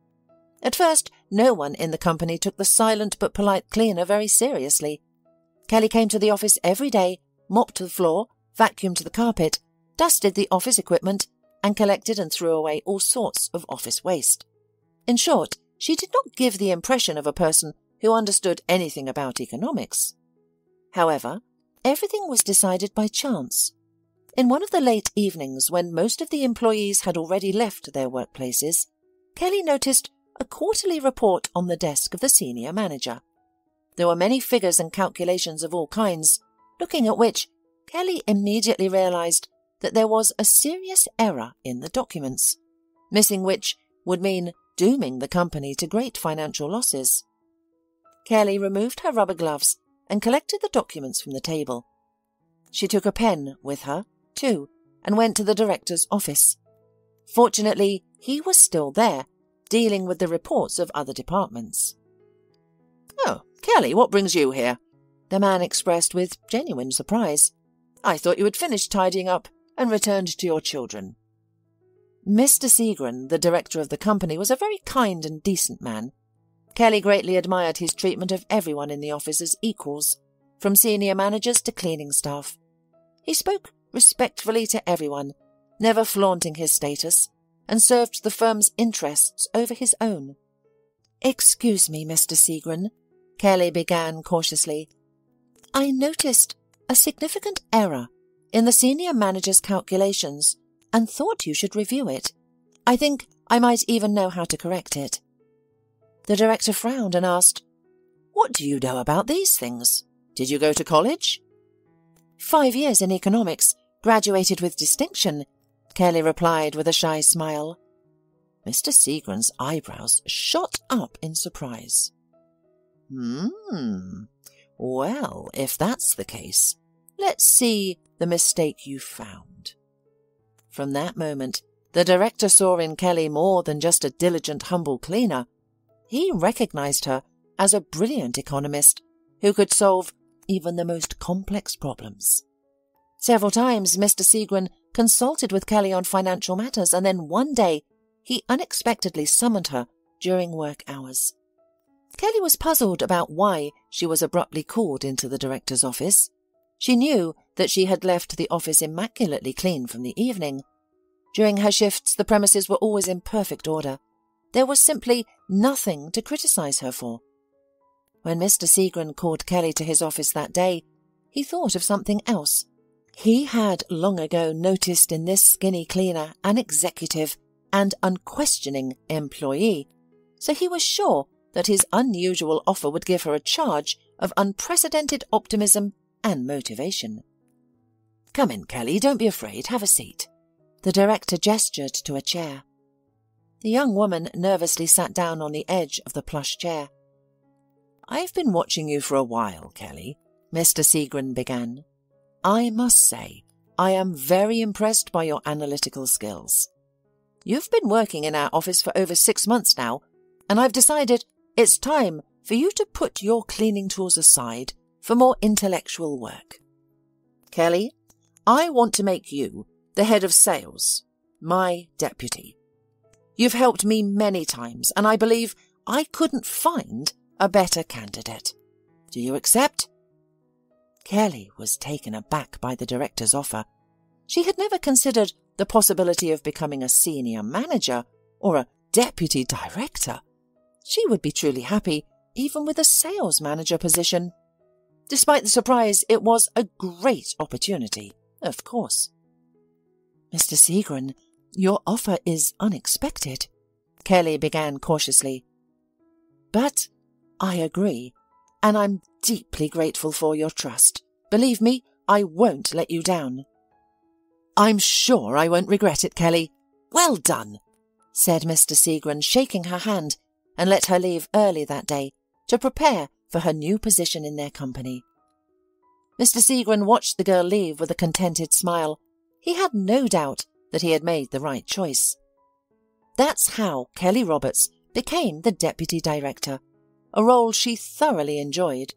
At first, no one in the company took the silent but polite cleaner very seriously. Kelly came to the office every day, mopped the floor, vacuumed the carpet, dusted the office equipment, and collected and threw away all sorts of office waste. In short, she did not give the impression of a person who understood anything about economics. However, everything was decided by chance. In one of the late evenings, when most of the employees had already left their workplaces, Kelly noticed a quarterly report on the desk of the senior manager. There were many figures and calculations of all kinds, looking at which, Kelly immediately realized that there was a serious error in the documents, missing which would mean dooming the company to great financial losses. Kelly removed her rubber gloves and collected the documents from the table. She took a pen with her, too, and went to the director's office. Fortunately, he was still there, dealing with the reports of other departments. "Oh, Kelly, what brings you here?" the man expressed with genuine surprise. "I thought you had finished tidying up and returned to your children." Mr. Seagren, the director of the company, was a very kind and decent man. Kelly greatly admired his treatment of everyone in the office as equals, from senior managers to cleaning staff. He spoke respectfully to everyone, never flaunting his status, and served the firm's interests over his own. "Excuse me, Mr. Seagren," Kelly began cautiously. "I noticed a significant error in the senior manager's calculations and thought you should review it. I think I might even know how to correct it." The director frowned and asked, "What do you know about these things? Did you go to college?" 5 years in economics, graduated with distinction," Kelly replied with a shy smile. Mr. Seagren's eyebrows shot up in surprise. Well, if that's the case, let's see the mistake you found." From that moment, the director saw in Kelly more than just a diligent, humble cleaner. He recognized her as a brilliant economist who could solve even the most complex problems. Several times Mr. Seagren consulted with Kelly on financial matters, and then one day he unexpectedly summoned her during work hours. Kelly was puzzled about why she was abruptly called into the director's office. She knew that she had left the office immaculately clean from the evening. During her shifts, the premises were always in perfect order. There was simply nothing to criticize her for. When Mr. Seagren called Kelly to his office that day, he thought of something else. He had long ago noticed in this skinny cleaner an executive and unquestioning employee, so he was sure that his unusual offer would give her a charge of unprecedented optimism and motivation. "Come in, Kelly, don't be afraid, have a seat." The director gestured to a chair. The young woman nervously sat down on the edge of the plush chair. "I've been watching you for a while, Kelly," Mr. Seagren began. "I must say, I am very impressed by your analytical skills. You've been working in our office for over 6 months now, and I've decided it's time for you to put your cleaning tools aside for more intellectual work. Kelly, I want to make you the head of sales, my deputy. You've helped me many times, and I believe I couldn't find a better candidate. Do you accept?" Kelly was taken aback by the director's offer. She had never considered the possibility of becoming a senior manager or a deputy director. She would be truly happy even with a sales manager position. Despite the surprise, it was a great opportunity, of course. "Mr. Seagren, your offer is unexpected," Kelly began cautiously. "But I agree, and I'm deeply grateful for your trust. Believe me, I won't let you down." "I'm sure I won't regret it, Kelly. Well done," said Mr. Seagren, shaking her hand, and let her leave early that day to prepare for her new position in their company. Mr. Seagren watched the girl leave with a contented smile. He had no doubt that he had made the right choice. That's how Kelly Roberts became the deputy director, a role she thoroughly enjoyed.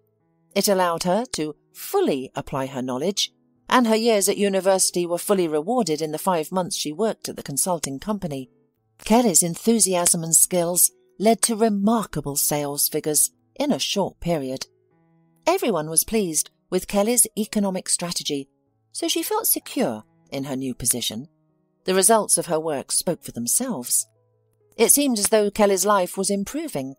It allowed her to fully apply her knowledge and her years at university were fully rewarded in the 5 months she worked at the consulting company. Kelly's enthusiasm and skills led to remarkable sales figures in a short period. Everyone was pleased with Kelly's economic strategy, so she felt secure in her new position. The results of her work spoke for themselves. It seemed as though Kelly's life was improving.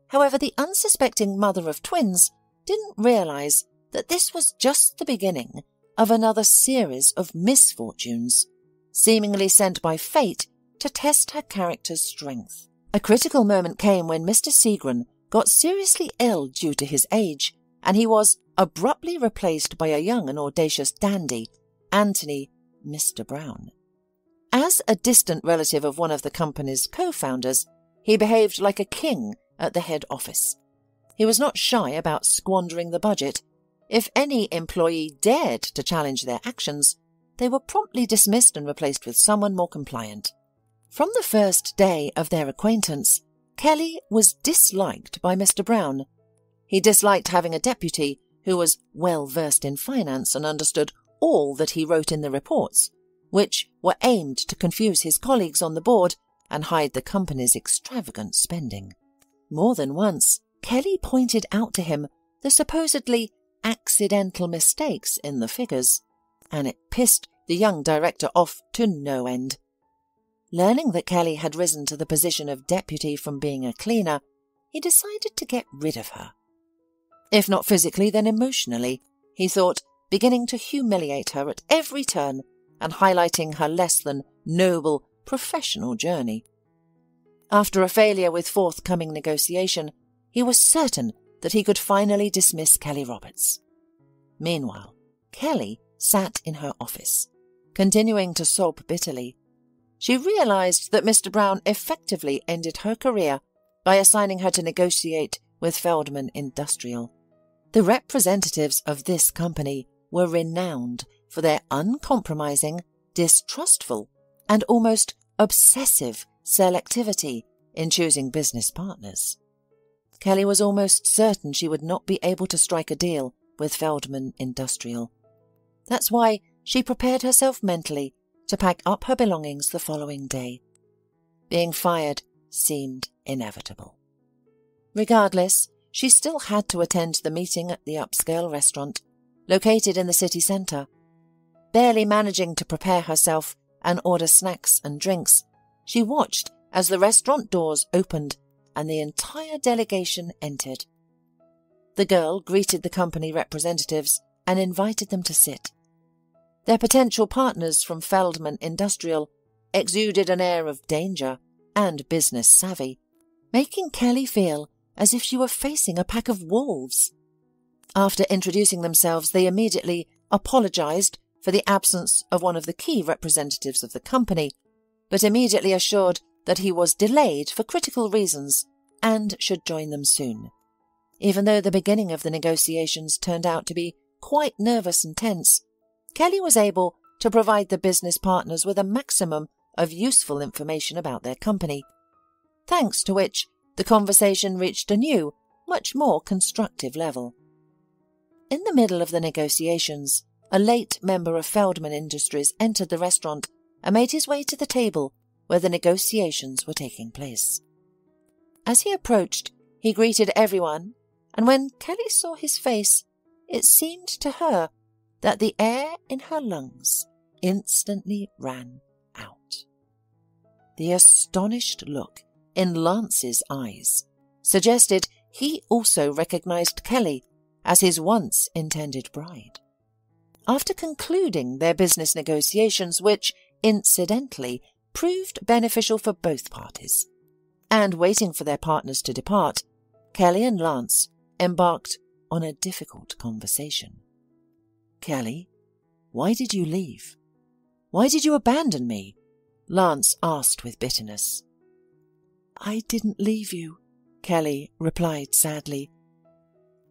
However, the unsuspecting mother of twins didn't realize that this was just the beginning of another series of misfortunes, seemingly sent by fate to test her character's strength. A critical moment came when Mr. Seagren got seriously ill due to his age, and he was abruptly replaced by a young and audacious dandy, Anthony Mr. Brown. As a distant relative of one of the company's co-founders, he behaved like a king at the head office. He was not shy about squandering the budget. If any employee dared to challenge their actions, they were promptly dismissed and replaced with someone more compliant. From the first day of their acquaintance, Kelly was disliked by Mr. Brown. He disliked having a deputy who was well versed in finance and understood all that he wrote in the reports, which were aimed to confuse his colleagues on the board and hide the company's extravagant spending. More than once, Kelly pointed out to him the supposedly accidental mistakes in the figures, and it pissed the young director off to no end. Learning that Kelly had risen to the position of deputy from being a cleaner, he decided to get rid of her. If not physically, then emotionally, he thought, beginning to humiliate her at every turn and highlighting her less than noble professional journey. After a failure with forthcoming negotiation, he was certain that he could finally dismiss Kelly Roberts. Meanwhile, Kelly sat in her office, continuing to sob bitterly. She realized that Mr. Brown effectively ended her career by assigning her to negotiate with Feldman Industrial. The representatives of this company were renowned for their uncompromising, distrustful, and almost obsessive selectivity in choosing business partners. Kelly was almost certain she would not be able to strike a deal with Feldman Industrial. That's why she prepared herself mentally to pack up her belongings the following day. Being fired seemed inevitable. Regardless, she still had to attend the meeting at the upscale restaurant, located in the city centre. Barely managing to prepare herself and order snacks and drinks, she watched as the restaurant doors opened and the entire delegation entered. The girl greeted the company representatives and invited them to sit. Their potential partners from Feldman Industrial exuded an air of danger and business savvy, making Kelly feel as if she were facing a pack of wolves. After introducing themselves, they immediately apologized for the absence of one of the key representatives of the company, but immediately assured that he was delayed for critical reasons and should join them soon. Even though the beginning of the negotiations turned out to be quite nervous and tense, Kelly was able to provide the business partners with a maximum of useful information about their company, thanks to which the conversation reached a new, much more constructive level. In the middle of the negotiations, a late member of Feldman Industries entered the restaurant and made his way to the table where the negotiations were taking place. As he approached, he greeted everyone, and when Kelly saw his face, it seemed to her that the air in her lungs instantly ran out. The astonished look in Lance's eyes suggested he also recognized Kelly as his once intended bride. After concluding their business negotiations, which, incidentally, proved beneficial for both parties, and waiting for their partners to depart, Kelly and Lance embarked on a difficult conversation. "Kelly, why did you leave? Why did you abandon me?" Lance asked with bitterness. "I didn't leave you," Kelly replied sadly.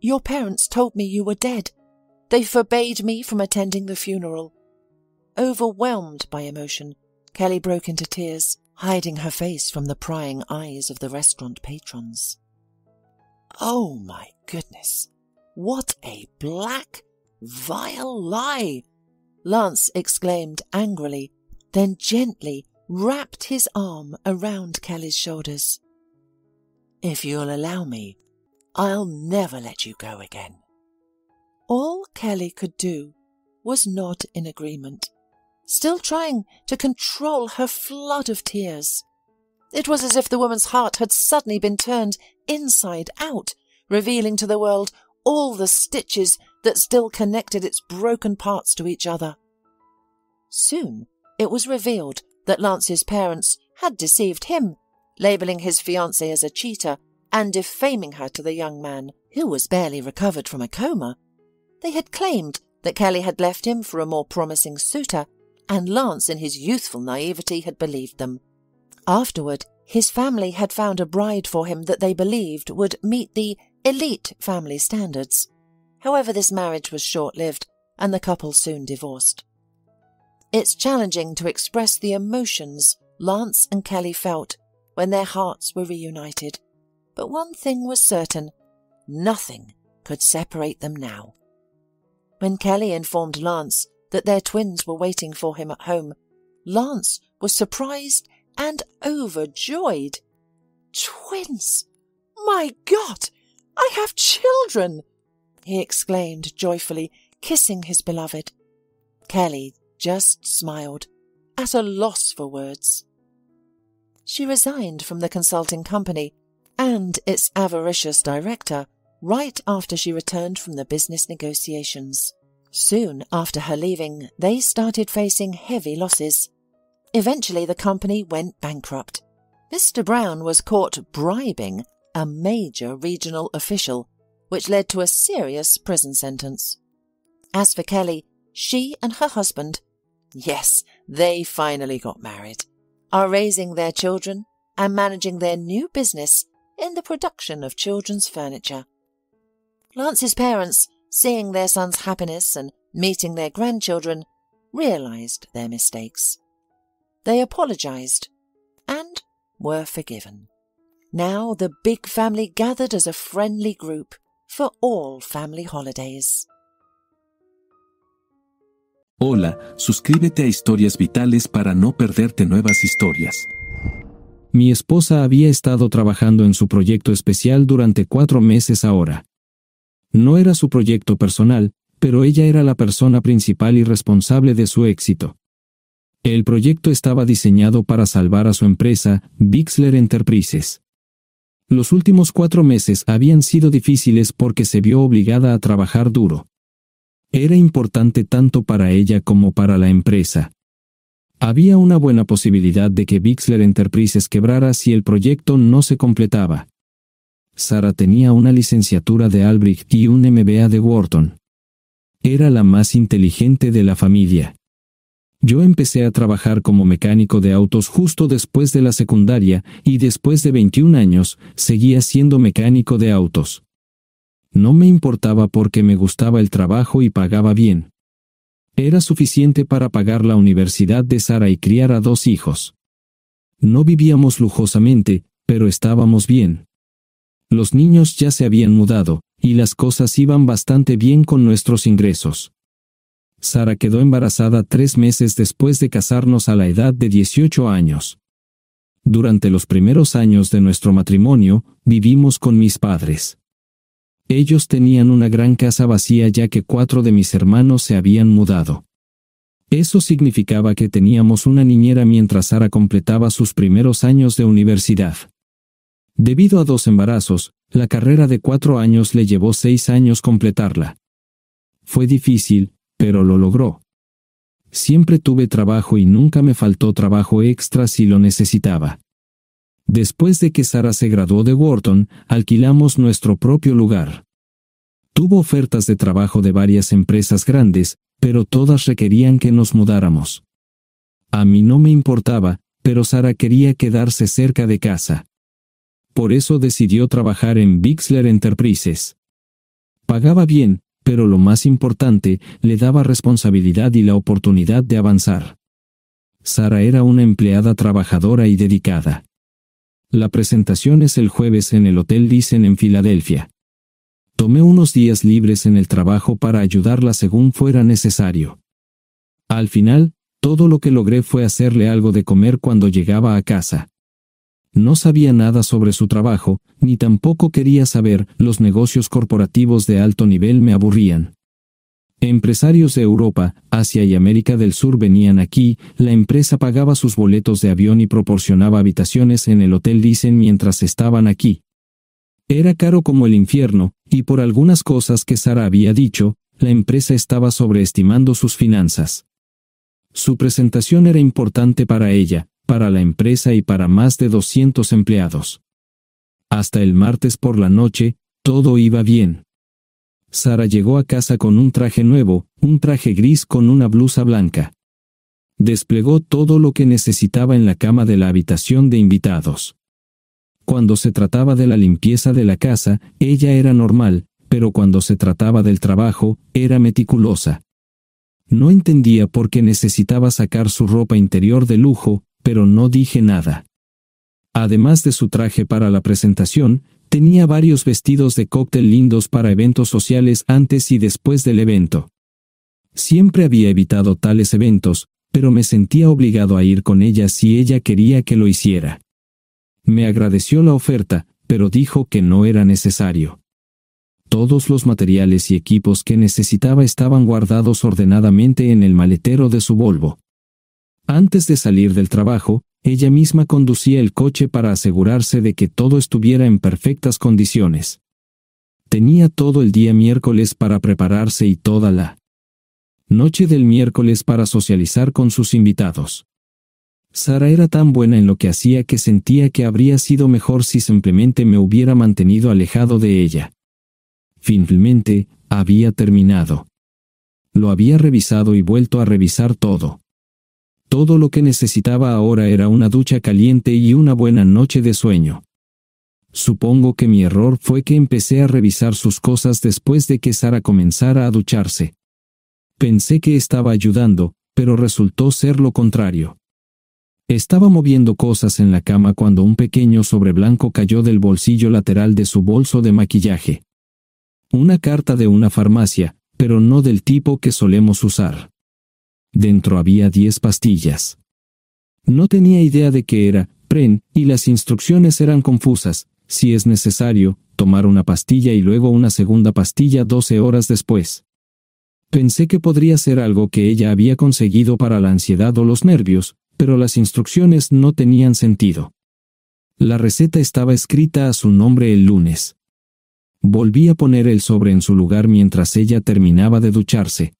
"Your parents told me you were dead. They forbade me from attending the funeral." Overwhelmed by emotion, Kelly broke into tears, hiding her face from the prying eyes of the restaurant patrons. Oh my goodness, what a black, vile lie! Lance exclaimed angrily, then gently wrapped his arm around Kelly's shoulders. "If you'll allow me, I'll never let you go again." All Kelly could do was nod in agreement, still trying to control her flood of tears. It was as if the woman's heart had suddenly been turned inside out, revealing to the world all the stitches that still connected its broken parts to each other. Soon it was revealed that Lance's parents had deceived him, labelling his fiancée as a cheater and defaming her to the young man, who was barely recovered from a coma. They had claimed that Kelly had left him for a more promising suitor, and Lance in his youthful naivety had believed them. Afterward, his family had found a bride for him that they believed would meet the elite family standards. However, this marriage was short-lived, and the couple soon divorced. It's challenging to express the emotions Lance and Kelly felt when their hearts were reunited, but one thing was certain: nothing could separate them now. When Kelly informed Lance that their twins were waiting for him at home, Lance was surprised and overjoyed. "Twins! My God! I have children!" he exclaimed joyfully, kissing his beloved. Kelly just smiled, at a loss for words. She resigned from the consulting company and its avaricious director right after she returned from the business negotiations. Soon after her leaving, they started facing heavy losses. Eventually, the company went bankrupt. Mr. Brown was caught bribing a major regional official, which led to a serious prison sentence. As for Kelly, she and her husband, yes, they finally got married, are raising their children and managing their new business in the production of children's furniture. Lance's parents, seeing their son's happiness and meeting their grandchildren, realized their mistakes. They apologized and were forgiven. Now the big family gathered as a friendly group for all family holidays. Hola, suscríbete a Historias Vitales para no perderte nuevas historias. Mi esposa había estado trabajando en su proyecto especial durante 4 meses ahora. No era su proyecto personal, pero ella era la persona principal y responsable de su éxito. El proyecto estaba diseñado para salvar a su empresa, Bixler Enterprises. Los últimos 4 meses habían sido difíciles porque se vio obligada a trabajar duro. Era importante tanto para ella como para la empresa. Había una buena posibilidad de que Bixler Enterprises quebrara si el proyecto no se completaba. Sarah tenía una licenciatura de Albrecht y un MBA de Wharton. Era la más inteligente de la familia. Yo empecé a trabajar como mecánico de autos justo después de la secundaria y después de 21 años seguía siendo mecánico de autos. No me importaba porque me gustaba el trabajo y pagaba bien. Era suficiente para pagar la universidad de Sarah y criar a 2 hijos. No vivíamos lujosamente, pero estábamos bien. Los niños ya se habían mudado, y las cosas iban bastante bien con nuestros ingresos. Sarah quedó embarazada 3 meses después de casarnos a la edad de 18 años. Durante los primeros años de nuestro matrimonio, vivimos con mis padres. Ellos tenían una gran casa vacía ya que 4 de mis hermanos se habían mudado. Eso significaba que teníamos una niñera mientras Sarah completaba sus primeros años de universidad. Debido a 2 embarazos, la carrera de 4 años le llevó 6 años completarla. Fue difícil, pero lo logró. Siempre tuve trabajo y nunca me faltó trabajo extra si lo necesitaba. Después de que Sarah se graduó de Wharton, alquilamos nuestro propio lugar. Tuvo ofertas de trabajo de varias empresas grandes, pero todas requerían que nos mudáramos. A mí no me importaba, pero Sarah quería quedarse cerca de casa. Por eso decidió trabajar en Bixler Enterprises. Pagaba bien, pero lo más importante, le daba responsabilidad y la oportunidad de avanzar. Sarah era una empleada trabajadora y dedicada. La presentación es el jueves en el Hotel Thyssen en Filadelfia. Tomé unos días libres en el trabajo para ayudarla según fuera necesario. Al final, todo lo que logré fue hacerle algo de comer cuando llegaba a casa. No sabía nada sobre su trabajo, ni tampoco quería saber. Los negocios corporativos de alto nivel me aburrían. Empresarios de Europa, Asia y América del Sur venían aquí, la empresa pagaba sus boletos de avión y proporcionaba habitaciones en el Hotel Thyssen mientras estaban aquí. Era caro como el infierno, y por algunas cosas que Sara había dicho, la empresa estaba sobreestimando sus finanzas. Su presentación era importante para ella, para la empresa y para más de 200 empleados. Hasta el martes por la noche, todo iba bien. Sara llegó a casa con un traje nuevo, un traje gris con una blusa blanca. Desplegó todo lo que necesitaba en la cama de la habitación de invitados. Cuando se trataba de la limpieza de la casa, ella era normal, pero cuando se trataba del trabajo, era meticulosa. No entendía por qué necesitaba sacar su ropa interior de lujo, pero no dije nada. Además de su traje para la presentación, tenía varios vestidos de cóctel lindos para eventos sociales antes y después del evento. Siempre había evitado tales eventos, pero me sentía obligado a ir con ella si ella quería que lo hiciera. Me agradeció la oferta, pero dijo que no era necesario. Todos los materiales y equipos que necesitaba estaban guardados ordenadamente en el maletero de su Volvo. Antes de salir del trabajo, ella misma conducía el coche para asegurarse de que todo estuviera en perfectas condiciones. Tenía todo el día miércoles para prepararse y toda la noche del miércoles para socializar con sus invitados. Sara era tan buena en lo que hacía que sentía que habría sido mejor si simplemente me hubiera mantenido alejado de ella. Finalmente, había terminado. Lo había revisado y vuelto a revisar todo. Todo lo que necesitaba ahora era una ducha caliente y una buena noche de sueño. Supongo que mi error fue que empecé a revisar sus cosas después de que Sara comenzara a ducharse. Pensé que estaba ayudando, pero resultó ser lo contrario. Estaba moviendo cosas en la cama cuando un pequeño sobre blanco cayó del bolsillo lateral de su bolso de maquillaje. Una carta de una farmacia, pero no del tipo que solemos usar. Dentro había 10 pastillas. No tenía idea de qué era, Pren, y las instrucciones eran confusas. Si es necesario, tomar una pastilla y luego una segunda pastilla 12 horas después. Pensé que podría ser algo que ella había conseguido para la ansiedad o los nervios, pero las instrucciones no tenían sentido. La receta estaba escrita a su nombre el lunes. Volví a poner el sobre en su lugar mientras ella terminaba de ducharse.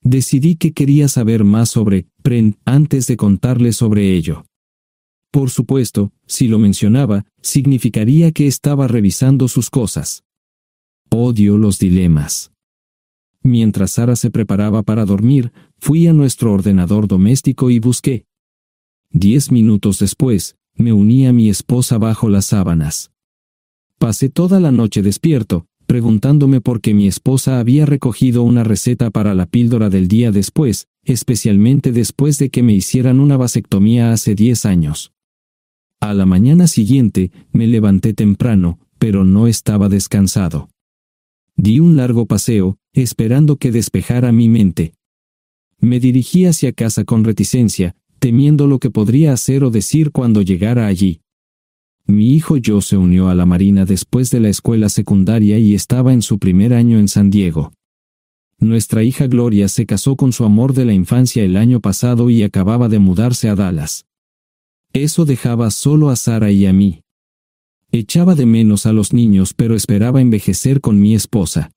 Decidí que quería saber más sobre Pren antes de contarle sobre ello. Por supuesto, si lo mencionaba, significaría que estaba revisando sus cosas. Odio los dilemas. Mientras Sara se preparaba para dormir, fui a nuestro ordenador doméstico y busqué. 10 minutos después, me uní a mi esposa bajo las sábanas. Pasé toda la noche despierto, preguntándome por qué mi esposa había recogido una receta para la píldora del día después, especialmente después de que me hicieran una vasectomía hace 10 años. A la mañana siguiente, me levanté temprano, pero no estaba descansado. Di un largo paseo, esperando que despejara mi mente. Me dirigí hacia casa con reticencia, temiendo lo que podría hacer o decir cuando llegara allí. Mi hijo Joe se unió a la Marina después de la escuela secundaria y estaba en su primer año en San Diego. Nuestra hija Gloria se casó con su amor de la infancia el año pasado y acababa de mudarse a Dallas. Eso dejaba solo a Sara y a mí. Echaba de menos a los niños, pero esperaba envejecer con mi esposa.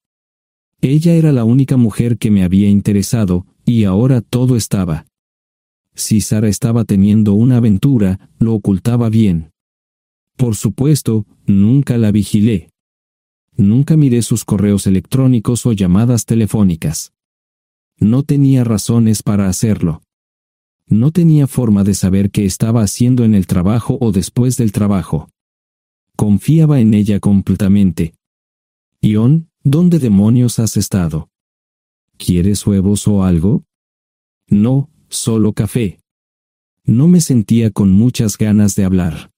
Ella era la única mujer que me había interesado, y ahora todo estaba. Si Sara estaba teniendo una aventura, lo ocultaba bien. Por supuesto, nunca la vigilé. Nunca miré sus correos electrónicos o llamadas telefónicas. No tenía razones para hacerlo. No tenía forma de saber qué estaba haciendo en el trabajo o después del trabajo. Confiaba en ella completamente. Ion, ¿dónde demonios has estado? ¿Quieres huevos o algo? No, solo café. No me sentía con muchas ganas de hablar.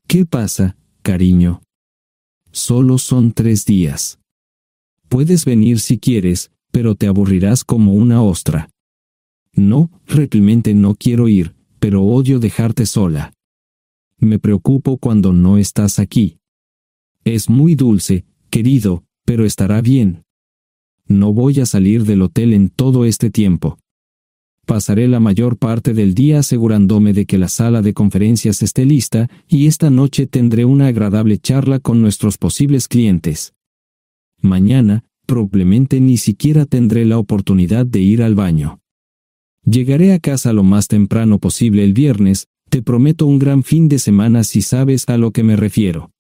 ¿Qué pasa, cariño? Solo son 3 días. Puedes venir si quieres, pero te aburrirás como una ostra. No, realmente no quiero ir, pero odio dejarte sola. Me preocupo cuando no estás aquí. Es muy dulce, querido, pero estará bien. No voy a salir del hotel en todo este tiempo. Pasaré la mayor parte del día asegurándome de que la sala de conferencias esté lista, y esta noche tendré una agradable charla con nuestros posibles clientes. Mañana, probablemente ni siquiera tendré la oportunidad de ir al baño. Llegaré a casa lo más temprano posible el viernes, te prometo un gran fin de semana si sabes a lo que me refiero.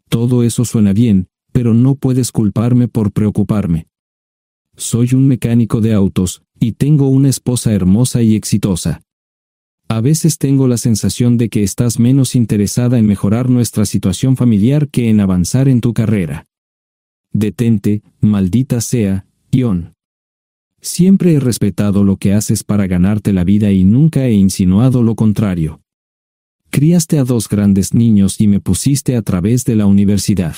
Todo eso suena bien, pero no puedes culparme por preocuparme. Soy un mecánico de autos, y tengo una esposa hermosa y exitosa. A veces tengo la sensación de que estás menos interesada en mejorar nuestra situación familiar que en avanzar en tu carrera. Detente, maldita sea, Ion. Siempre he respetado lo que haces para ganarte la vida y nunca he insinuado lo contrario. Criaste a 2 grandes niños y me pusiste a través de la universidad.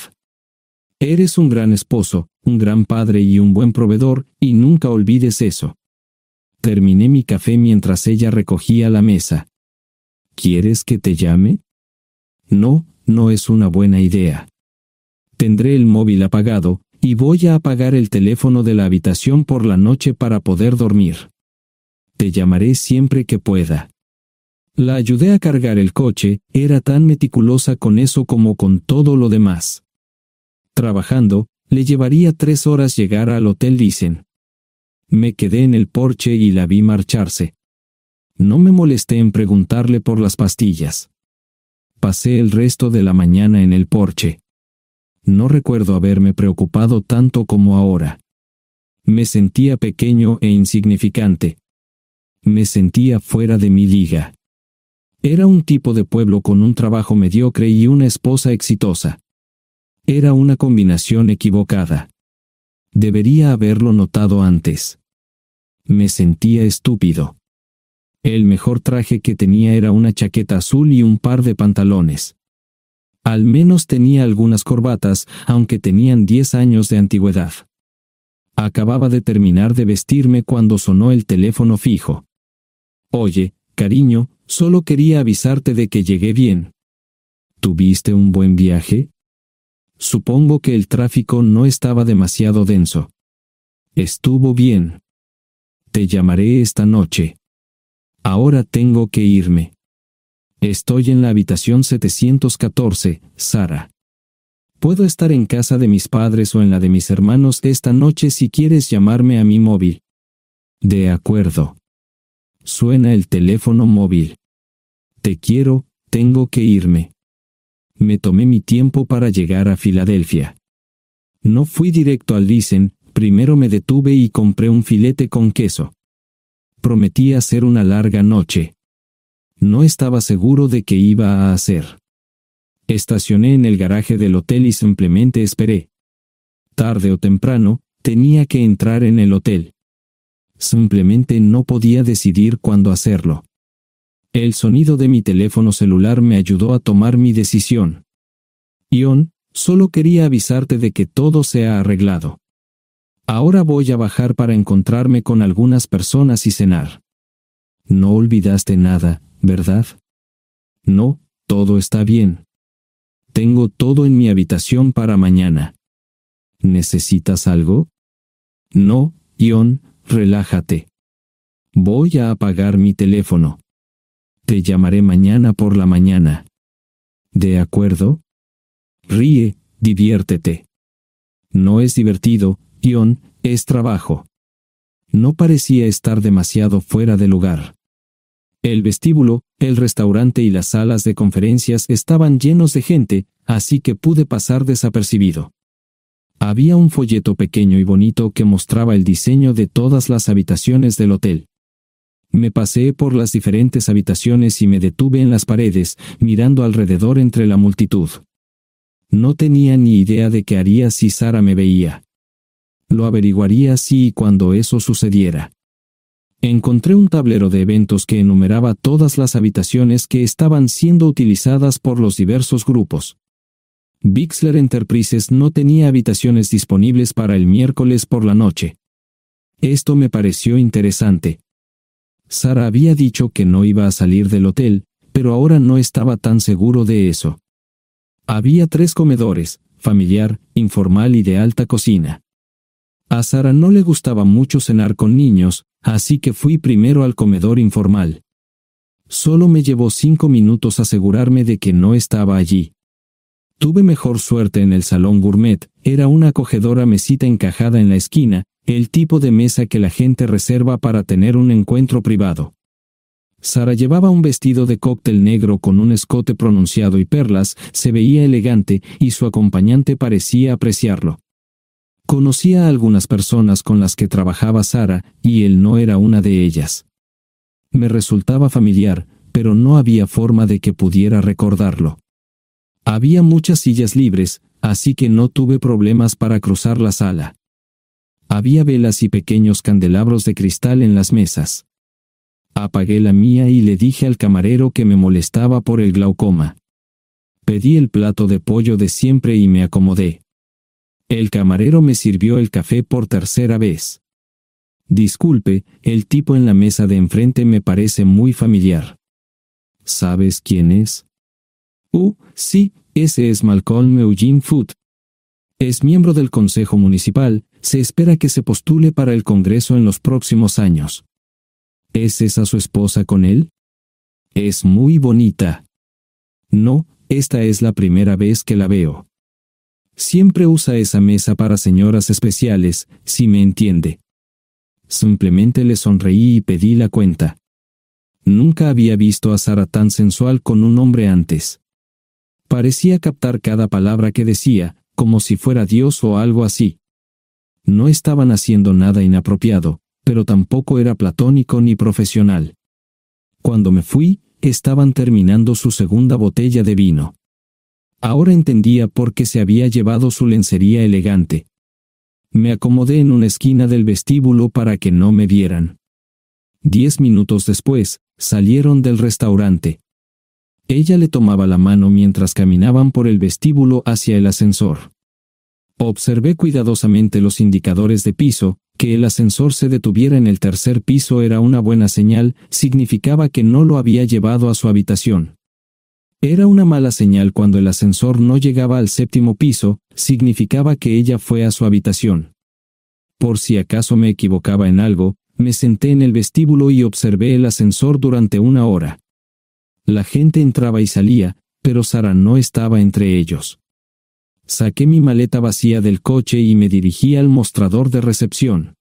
Eres un gran esposo, un gran padre y un buen proveedor, y nunca olvides eso. Terminé mi café mientras ella recogía la mesa. ¿Quieres que te llame? No, no es una buena idea. Tendré el móvil apagado, y voy a apagar el teléfono de la habitación por la noche para poder dormir. Te llamaré siempre que pueda. La ayudé a cargar el coche, era tan meticulosa con eso como con todo lo demás. Trabajando, le llevaría 3 horas llegar al Hotel Lysen. Me quedé en el porche y la vi marcharse. No me molesté en preguntarle por las pastillas. Pasé el resto de la mañana en el porche. No recuerdo haberme preocupado tanto como ahora. Me sentía pequeño e insignificante. Me sentía fuera de mi liga. Era un tipo de pueblo con un trabajo mediocre y una esposa exitosa. Era una combinación equivocada. Debería haberlo notado antes. Me sentía estúpido. El mejor traje que tenía era una chaqueta azul y un par de pantalones. Al menos tenía algunas corbatas, aunque tenían 10 años de antigüedad. Acababa de terminar de vestirme cuando sonó el teléfono fijo. Oye, cariño, solo quería avisarte de que llegué bien. ¿Tuviste un buen viaje? Supongo que el tráfico no estaba demasiado denso. Estuvo bien. Te llamaré esta noche. Ahora tengo que irme. Estoy en la habitación 714, Sara. Puedo estar en casa de mis padres o en la de mis hermanos esta noche si quieres llamarme a mi móvil. De acuerdo. Suena el teléfono móvil. Te quiero, tengo que irme. Me tomé mi tiempo para llegar a Filadelfia. No fui directo al Lysen, primero me detuve y compré un filete con queso. Prometí hacer una larga noche. No estaba seguro de qué iba a hacer. Estacioné en el garaje del hotel y simplemente esperé. Tarde o temprano, tenía que entrar en el hotel. Simplemente no podía decidir cuándo hacerlo. El sonido de mi teléfono celular me ayudó a tomar mi decisión. Ion, solo quería avisarte de que todo se ha arreglado. Ahora voy a bajar para encontrarme con algunas personas y cenar. No olvidaste nada, ¿verdad? No, todo está bien. Tengo todo en mi habitación para mañana. ¿Necesitas algo? No, Ion, relájate. Voy a apagar mi teléfono. Te llamaré mañana por la mañana. ¿De acuerdo? Ríe, diviértete. No es divertido, Ion, es trabajo. No parecía estar demasiado fuera de lugar. El vestíbulo, el restaurante y las salas de conferencias estaban llenos de gente, así que pude pasar desapercibido. Había un folleto pequeño y bonito que mostraba el diseño de todas las habitaciones del hotel. Me paseé por las diferentes habitaciones y me detuve en las paredes, mirando alrededor entre la multitud. No tenía ni idea de qué haría si Sara me veía. Lo averiguaría si y cuando eso sucediera. Encontré un tablero de eventos que enumeraba todas las habitaciones que estaban siendo utilizadas por los diversos grupos. Bixler Enterprises no tenía habitaciones disponibles para el miércoles por la noche. Esto me pareció interesante. Sara había dicho que no iba a salir del hotel, pero ahora no estaba tan seguro de eso. Había 3 comedores, familiar, informal y de alta cocina. A Sara no le gustaba mucho cenar con niños, así que fui primero al comedor informal. Solo me llevó 5 minutos asegurarme de que no estaba allí. Tuve mejor suerte en el salón gourmet, era una acogedora mesita encajada en la esquina, el tipo de mesa que la gente reserva para tener un encuentro privado. Sara llevaba un vestido de cóctel negro con un escote pronunciado y perlas, se veía elegante y su acompañante parecía apreciarlo. Conocía a algunas personas con las que trabajaba Sara y él no era una de ellas. Me resultaba familiar, pero no había forma de que pudiera recordarlo. Había muchas sillas libres, así que no tuve problemas para cruzar la sala. Había velas y pequeños candelabros de cristal en las mesas. Apagué la mía y le dije al camarero que me molestaba por el glaucoma. Pedí el plato de pollo de siempre y me acomodé. El camarero me sirvió el café por 3ª vez. Disculpe, el tipo en la mesa de enfrente me parece muy familiar. ¿Sabes quién es? Sí, ese es Malcolm Eugene Foote. Es miembro del Consejo Municipal, se espera que se postule para el Congreso en los próximos años. ¿Es esa su esposa con él? Es muy bonita. No, esta es la primera vez que la veo. Siempre usa esa mesa para señoras especiales, si me entiende. Simplemente le sonreí y pedí la cuenta. Nunca había visto a Sara tan sensual con un hombre antes. Parecía captar cada palabra que decía, como si fuera Dios o algo así. No estaban haciendo nada inapropiado, pero tampoco era platónico ni profesional. Cuando me fui, estaban terminando su 2ª botella de vino. Ahora entendía por qué se había llevado su lencería elegante. Me acomodé en una esquina del vestíbulo para que no me vieran. 10 minutos después, salieron del restaurante. Ella le tomaba la mano mientras caminaban por el vestíbulo hacia el ascensor. Observé cuidadosamente los indicadores de piso. Que el ascensor se detuviera en el 3er piso era una buena señal, significaba que no lo había llevado a su habitación. Era una mala señal cuando el ascensor no llegaba al 7º piso, significaba que ella fue a su habitación. Por si acaso me equivocaba en algo, me senté en el vestíbulo y observé el ascensor durante 1 hora. La gente entraba y salía, pero Sara no estaba entre ellos. Saqué mi maleta vacía del coche y me dirigí al mostrador de recepción.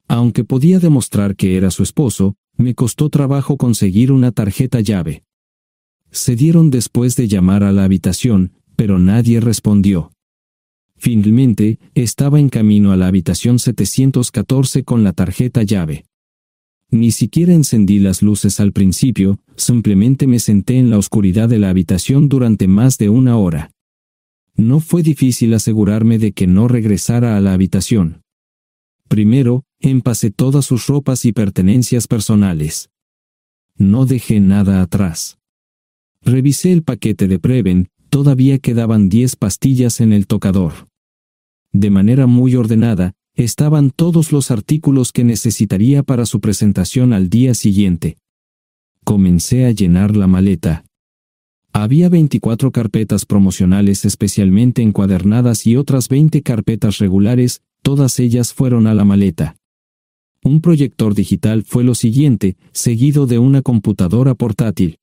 Aunque podía demostrar que era su esposo, me costó trabajo conseguir una tarjeta llave. Se dieron después de llamar a la habitación, pero nadie respondió. Finalmente, estaba en camino a la habitación 714 con la tarjeta llave. Ni siquiera encendí las luces al principio, simplemente me senté en la oscuridad de la habitación durante más de 1 hora. No fue difícil asegurarme de que no regresara a la habitación. Primero, empacé todas sus ropas y pertenencias personales. No dejé nada atrás. Revisé el paquete de Preven, todavía quedaban 10 pastillas en el tocador. De manera muy ordenada, estaban todos los artículos que necesitaría para su presentación al día siguiente. Comencé a llenar la maleta. Había 24 carpetas promocionales especialmente encuadernadas y otras 20 carpetas regulares, todas ellas fueron a la maleta. Un proyector digital fue lo siguiente, seguido de una computadora portátil.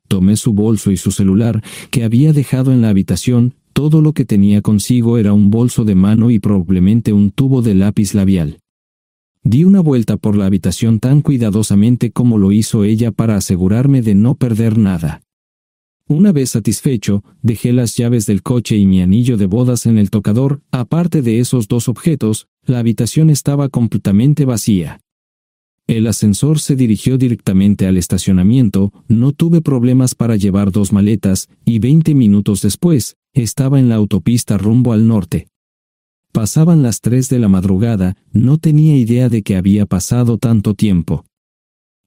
Tomé su bolso y su celular, que había dejado en la habitación. Todo lo que tenía consigo era un bolso de mano y probablemente un tubo de lápiz labial. Di una vuelta por la habitación tan cuidadosamente como lo hizo ella para asegurarme de no perder nada. Una vez satisfecho, dejé las llaves del coche y mi anillo de bodas en el tocador. Aparte de esos 2 objetos, la habitación estaba completamente vacía. El ascensor se dirigió directamente al estacionamiento, no tuve problemas para llevar 2 maletas, y 20 minutos después, estaba en la autopista rumbo al norte. Pasaban las 3 de la madrugada, no tenía idea de que había pasado tanto tiempo.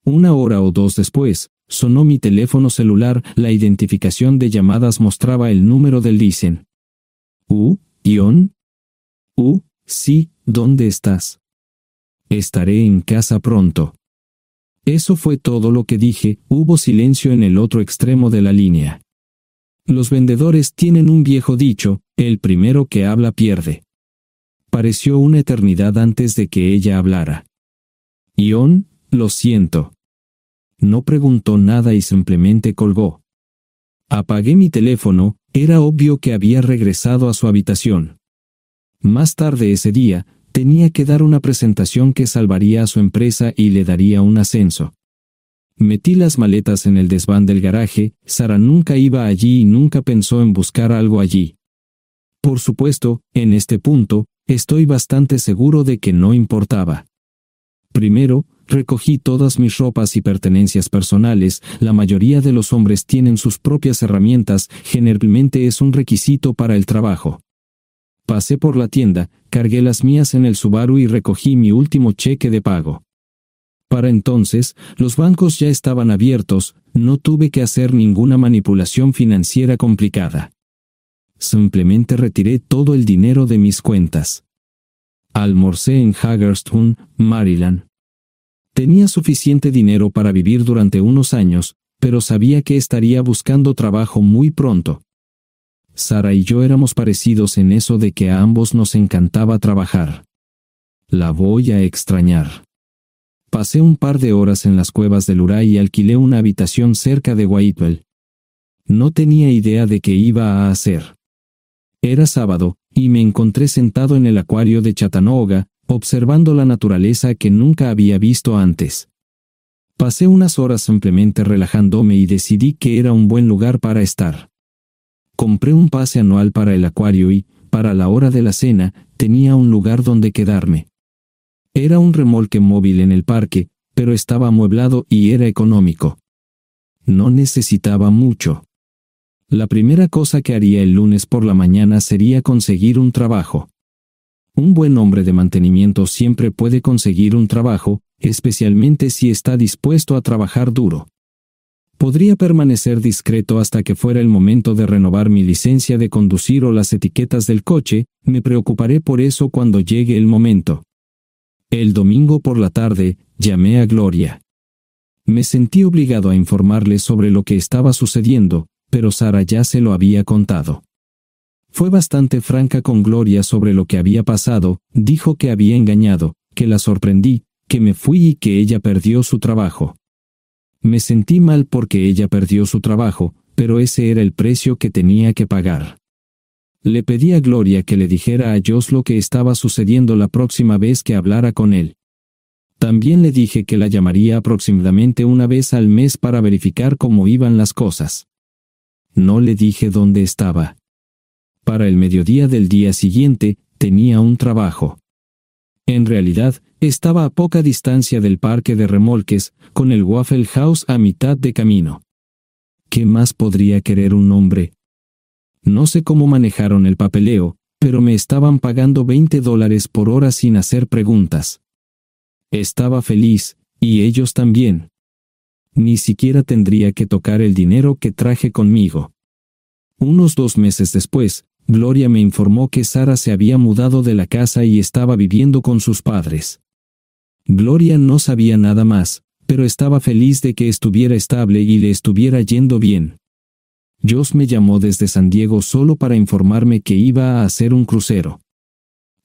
1 hora o 2 después, sonó mi teléfono celular, la identificación de llamadas mostraba el número del Listen. ¿Ion? Sí, ¿dónde estás? Estaré en casa pronto. Eso fue todo lo que dije. Hubo silencio en el otro extremo de la línea. Los vendedores tienen un viejo dicho: el primero que habla pierde. Pareció una eternidad antes de que ella hablara. Ion, lo siento. No preguntó nada y simplemente colgó. Apagué mi teléfono. Era obvio que había regresado a su habitación. Más tarde ese día, tenía que dar una presentación que salvaría a su empresa y le daría un ascenso. Metí las maletas en el desván del garaje. Sara nunca iba allí y nunca pensó en buscar algo allí. Por supuesto, en este punto, estoy bastante seguro de que no importaba. Primero, recogí todas mis ropas y pertenencias personales. La mayoría de los hombres tienen sus propias herramientas, generalmente es un requisito para el trabajo. Pasé por la tienda, cargué las mías en el Subaru y recogí mi último cheque de pago. Para entonces, los bancos ya estaban abiertos, no tuve que hacer ninguna manipulación financiera complicada. Simplemente retiré todo el dinero de mis cuentas. Almorcé en Hagerstown, Maryland. Tenía suficiente dinero para vivir durante unos años, pero sabía que estaría buscando trabajo muy pronto. Sara y yo éramos parecidos en eso de que a ambos nos encantaba trabajar. La voy a extrañar. Pasé un par de horas en las cuevas del Uray y alquilé una habitación cerca de Whitewell. No tenía idea de qué iba a hacer. Era sábado, y me encontré sentado en el acuario de Chattanooga, observando la naturaleza que nunca había visto antes. Pasé unas horas simplemente relajándome y decidí que era un buen lugar para estar. Compré un pase anual para el acuario y, para la hora de la cena, tenía un lugar donde quedarme. Era un remolque móvil en el parque, pero estaba amueblado y era económico. No necesitaba mucho. La primera cosa que haría el lunes por la mañana sería conseguir un trabajo. Un buen hombre de mantenimiento siempre puede conseguir un trabajo, especialmente si está dispuesto a trabajar duro. Podría permanecer discreto hasta que fuera el momento de renovar mi licencia de conducir o las etiquetas del coche. Me preocuparé por eso cuando llegue el momento. El domingo por la tarde, llamé a Gloria. Me sentí obligado a informarle sobre lo que estaba sucediendo, pero Sara ya se lo había contado. Fue bastante franca con Gloria sobre lo que había pasado. Dijo que había engañado, que la sorprendí, que me fui y que ella perdió su trabajo. Me sentí mal porque ella perdió su trabajo, pero ese era el precio que tenía que pagar. Le pedí a Gloria que le dijera a Josh lo que estaba sucediendo la próxima vez que hablara con él. También le dije que la llamaría aproximadamente una vez al mes para verificar cómo iban las cosas. No le dije dónde estaba. Para el mediodía del día siguiente, tenía un trabajo. En realidad, estaba a poca distancia del parque de remolques, con el Waffle House a mitad de camino. ¿Qué más podría querer un hombre? No sé cómo manejaron el papeleo, pero me estaban pagando $20 por hora sin hacer preguntas. Estaba feliz, y ellos también. Ni siquiera tendría que tocar el dinero que traje conmigo. Unos 2 meses después, Gloria me informó que Sara se había mudado de la casa y estaba viviendo con sus padres. Gloria no sabía nada más, pero estaba feliz de que estuviera estable y le estuviera yendo bien. Josh me llamó desde San Diego solo para informarme que iba a hacer un crucero.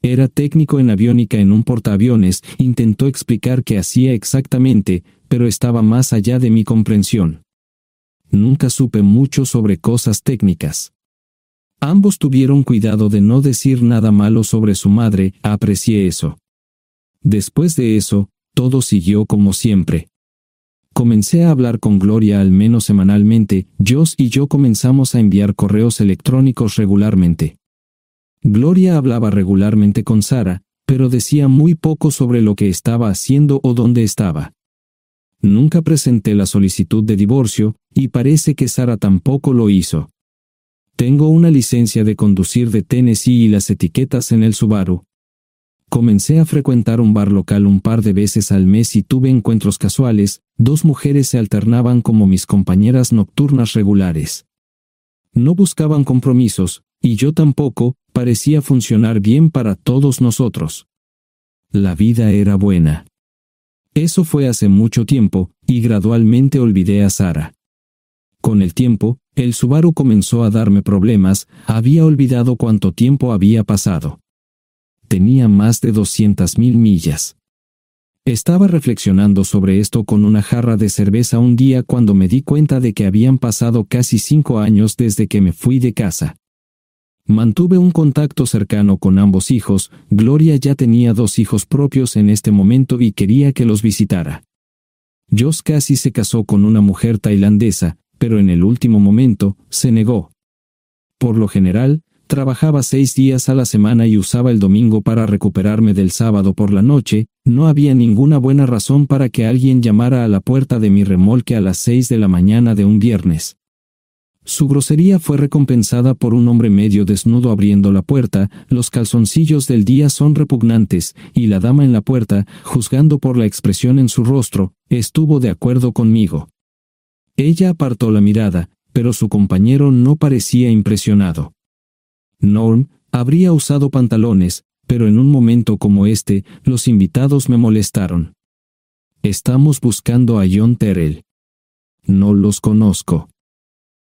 Era técnico en aviónica en un portaaviones. Intentó explicar qué hacía exactamente, pero estaba más allá de mi comprensión. Nunca supe mucho sobre cosas técnicas. Ambos tuvieron cuidado de no decir nada malo sobre su madre. Aprecié eso. Después de eso, todo siguió como siempre. Comencé a hablar con Gloria al menos semanalmente. Josh y yo comenzamos a enviar correos electrónicos regularmente. Gloria hablaba regularmente con Sara, pero decía muy poco sobre lo que estaba haciendo o dónde estaba. Nunca presenté la solicitud de divorcio, y parece que Sara tampoco lo hizo. Tengo una licencia de conducir de Tennessee y las etiquetas en el Subaru. Comencé a frecuentar un bar local un par de veces al mes y tuve encuentros casuales. 2 mujeres se alternaban como mis compañeras nocturnas regulares. No buscaban compromisos, y yo tampoco. Parecía funcionar bien para todos nosotros. La vida era buena. Eso fue hace mucho tiempo, y gradualmente olvidé a Sara. Con el tiempo, el Subaru comenzó a darme problemas, había olvidado cuánto tiempo había pasado. Tenía más de 200.000 millas. Estaba reflexionando sobre esto con una jarra de cerveza un día cuando me di cuenta de que habían pasado casi 5 años desde que me fui de casa. Mantuve un contacto cercano con ambos hijos. Gloria ya tenía 2 hijos propios en este momento y quería que los visitara. Josh casi se casó con una mujer tailandesa, pero en el último momento, se negó. Por lo general, trabajaba 6 días a la semana y usaba el domingo para recuperarme del sábado por la noche. No había ninguna buena razón para que alguien llamara a la puerta de mi remolque a las 6 de la mañana de un viernes. Su grosería fue recompensada por un hombre medio desnudo abriendo la puerta. Los calzoncillos del día son repugnantes, y la dama en la puerta, juzgando por la expresión en su rostro, estuvo de acuerdo conmigo. Ella apartó la mirada, pero su compañero no parecía impresionado. Norm habría usado pantalones, pero en un momento como este, los invitados me molestaron. Estamos buscando a John Terrell. No los conozco.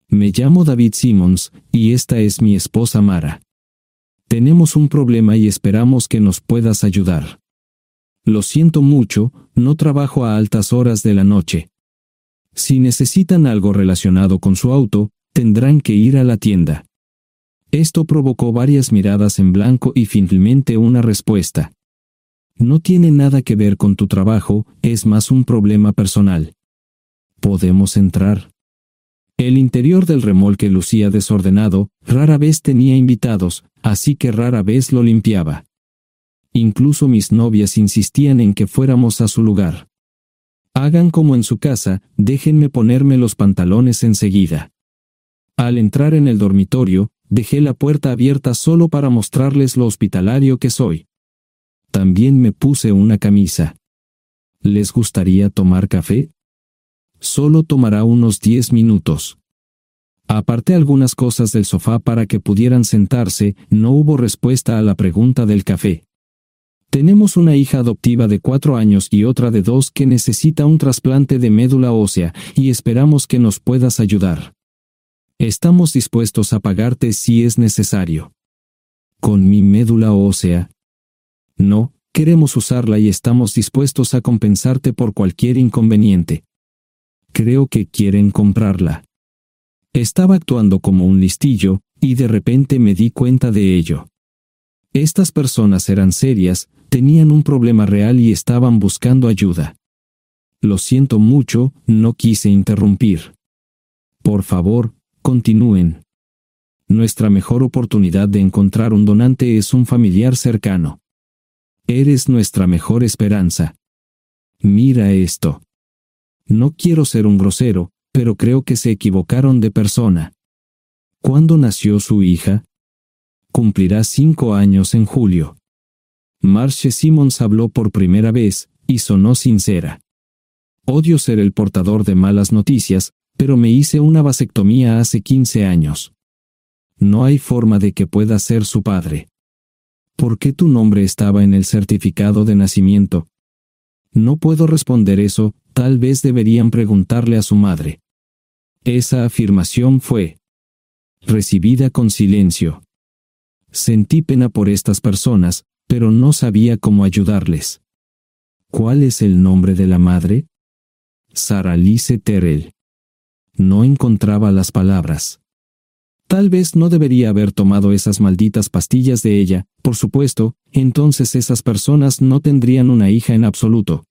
Me llamo David Simmons, y esta es mi esposa Mara. Tenemos un problema y esperamos que nos puedas ayudar. Lo siento mucho, no trabajo a altas horas de la noche. Si necesitan algo relacionado con su auto, tendrán que ir a la tienda. Esto provocó varias miradas en blanco y finalmente una respuesta. No tiene nada que ver con tu trabajo, es más un problema personal. ¿Podemos entrar? El interior del remolque lucía desordenado, rara vez tenía invitados, así que rara vez lo limpiaba. Incluso mis novias insistían en que fuéramos a su lugar. Hagan como en su casa, déjenme ponerme los pantalones enseguida. Al entrar en el dormitorio, dejé la puerta abierta solo para mostrarles lo hospitalario que soy. También me puse una camisa. ¿Les gustaría tomar café? Solo tomará unos 10 minutos. Aparté algunas cosas del sofá para que pudieran sentarse. No hubo respuesta a la pregunta del café. Tenemos una hija adoptiva de 4 años y otra de 2 que necesita un trasplante de médula ósea, y esperamos que nos puedas ayudar. Estamos dispuestos a pagarte si es necesario. ¿Con mi médula ósea? No, queremos usarla y estamos dispuestos a compensarte por cualquier inconveniente. Creo que quieren comprarla. Estaba actuando como un listillo, y de repente me di cuenta de ello. Estas personas eran serias, tenían un problema real y estaban buscando ayuda. Lo siento mucho, no quise interrumpir. Por favor, continúen. Nuestra mejor oportunidad de encontrar un donante es un familiar cercano. Eres nuestra mejor esperanza. Mira esto. No quiero ser un grosero, pero creo que se equivocaron de persona. ¿Cuándo nació su hija? Cumplirá 5 años en julio. Marcia Simmons habló por primera vez, y sonó sincera. Odio ser el portador de malas noticias, pero me hice una vasectomía hace 15 años. No hay forma de que pueda ser su padre. ¿Por qué tu nombre estaba en el certificado de nacimiento? No puedo responder eso, tal vez deberían preguntarle a su madre. Esa afirmación fue recibida con silencio. Sentí pena por estas personas, pero no sabía cómo ayudarles. ¿Cuál es el nombre de la madre? Sarah Lise Terrell. No encontraba las palabras. Tal vez no debería haber tomado esas malditas pastillas de ella, por supuesto, entonces esas personas no tendrían una hija en absoluto.